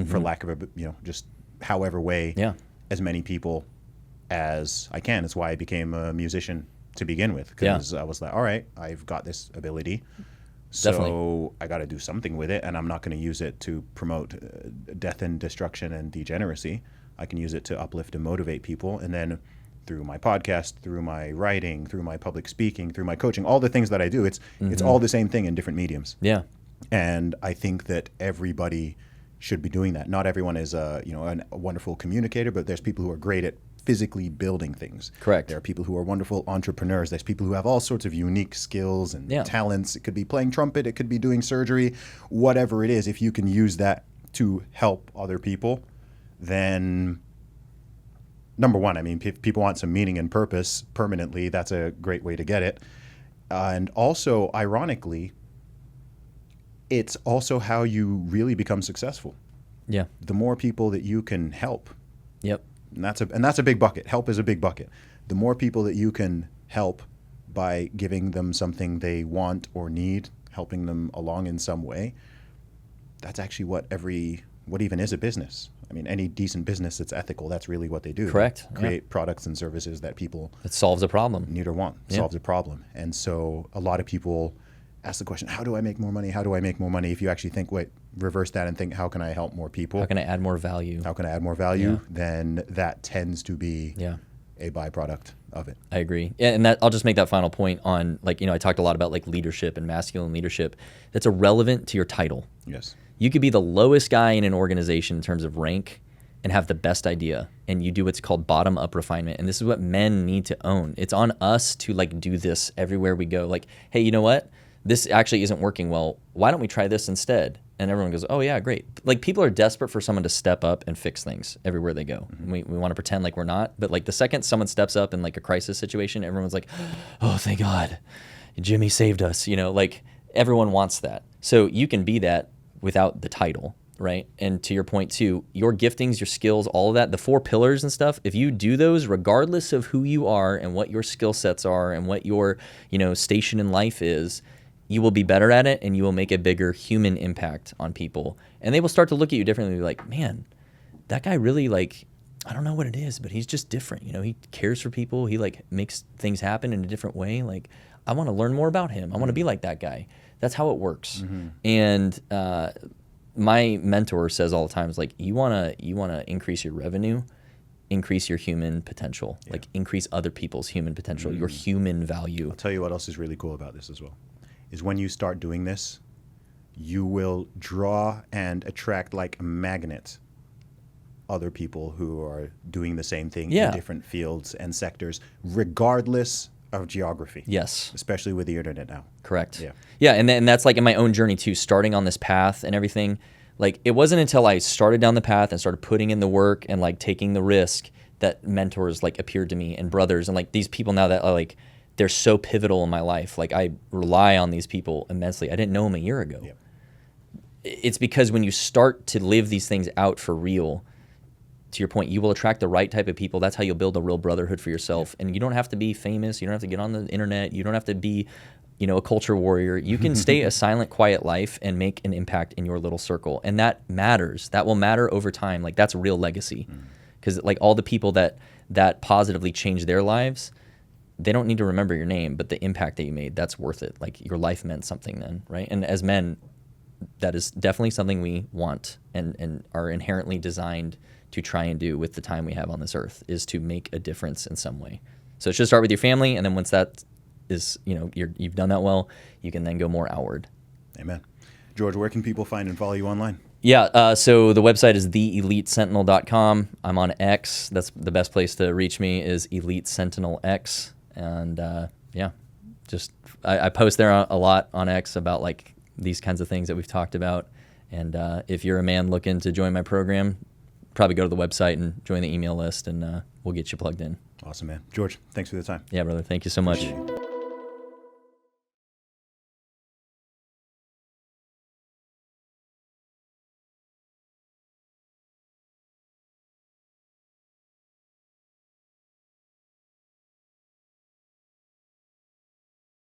for lack of a, just however way, as many people as I can. It's why I became a musician to begin with, because I was like, all right, I've got this ability, so I got to do something with it, and I'm not going to use it to promote death and destruction and degeneracy. I can use it to uplift and motivate people, and then through my podcast, through my writing, through my public speaking, through my coaching, all the things that I do, it's all the same thing in different mediums. Yeah. And I think that everybody should be doing that. Not everyone is a wonderful communicator, but there's people who are great at physically building things. Correct. There are people who are wonderful entrepreneurs. There's people who have all sorts of unique skills and talents. It could be playing trumpet. It could be doing surgery. Whatever it is, if you can use that to help other people, then number one, I mean, if people want some meaning and purpose permanently, that's a great way to get it. And also, ironically, it's also how you really become successful. Yeah. The more people that you can help. Yep. And that's a big bucket. Help is a big bucket. The more people that you can help by giving them something they want or need, helping them along in some way, that's actually what even is a business. I mean, any decent business that's ethical, that's really what they do. Correct. They create products and services that people it solves a problem. Need or want. Solves a problem. And so a lot of people ask the question, how do I make more money? How do I make more money? If you actually think, reverse that and think, how can I help more people? How can I add more value? How can I add more value? Yeah. Then that tends to be a byproduct of it. I agree. Yeah, and I'll just make that final point on, I talked a lot about leadership and masculine leadership. That's irrelevant to your title. Yes. You could be the lowest guy in an organization in terms of rank, and have the best idea, and you do what's called bottom-up refinement. And this is what men need to own. It's on us to like do this everywhere we go. Like, hey, you know what? This actually isn't working well. Why don't we try this instead? And everyone goes, oh yeah, great. Like people are desperate for someone to step up and fix things everywhere they go. We want to pretend like we're not, but like the second someone steps up in like a crisis situation, everyone's like, oh, thank God, Jimmy saved us. You know, like everyone wants that. So you can be that without the title. Right. And to your point too, your giftings, your skills, all of that, the 4 pillars and stuff, if you do those, regardless of who you are and what your skill sets are and what your, station in life is, you will be better at it and you will make a bigger human impact on people. And they will start to look at you differently, like, man, that guy really like, I don't know what it is, but he's just different. He cares for people. He like makes things happen in a different way. Like, I want to learn more about him. I want to be like that guy. That's how it works. And, my mentor says all the time is like, you wanna increase your revenue, increase your human potential, like increase other people's human potential, your human value. I'll tell you what else is really cool about this as well, is when you start doing this, you will draw and attract like a magnet other people who are doing the same thing in different fields and sectors, regardless of geography. Yes. Especially with the internet now. Correct. Yeah. Yeah, and that's like in my own journey too, starting on this path and everything. Like it wasn't until I started down the path and started putting in the work and like taking the risk that mentors like appeared to me and brothers and like these people now that are like, they're so pivotal in my life. Like I rely on these people immensely. I didn't know them a year ago. Yep. It's because when you start to live these things out for real, to your point, you will attract the right type of people. That's how you'll build a real brotherhood for yourself. And you don't have to be famous. You don't have to get on the internet. You don't have to be, a culture warrior. You can stay a silent, quiet life and make an impact in your little circle. And that matters. That will matter over time. Like that's real legacy. Because like all the people that positively change their lives, they don't need to remember your name, but the impact that you made, that's worth it. Like your life meant something then, right? And as men, that is definitely something we want and are inherently designed to try and do with the time we have on this earth, is to make a difference in some way. So it should start with your family, and then once that is, you've done that well, you can then go more outward. Amen. George, where can people find and follow you online? Yeah, so the website is theelitesentinel.com. I'm on X. That's the best place to reach me, is Elite Sentinel X. And I post there a lot on X about like these kinds of things that we've talked about. And if you're a man looking to join my program, probably go to the website and join the email list, and we'll get you plugged in. Awesome, man. George, thanks for the time. Yeah, brother. Thank you so much.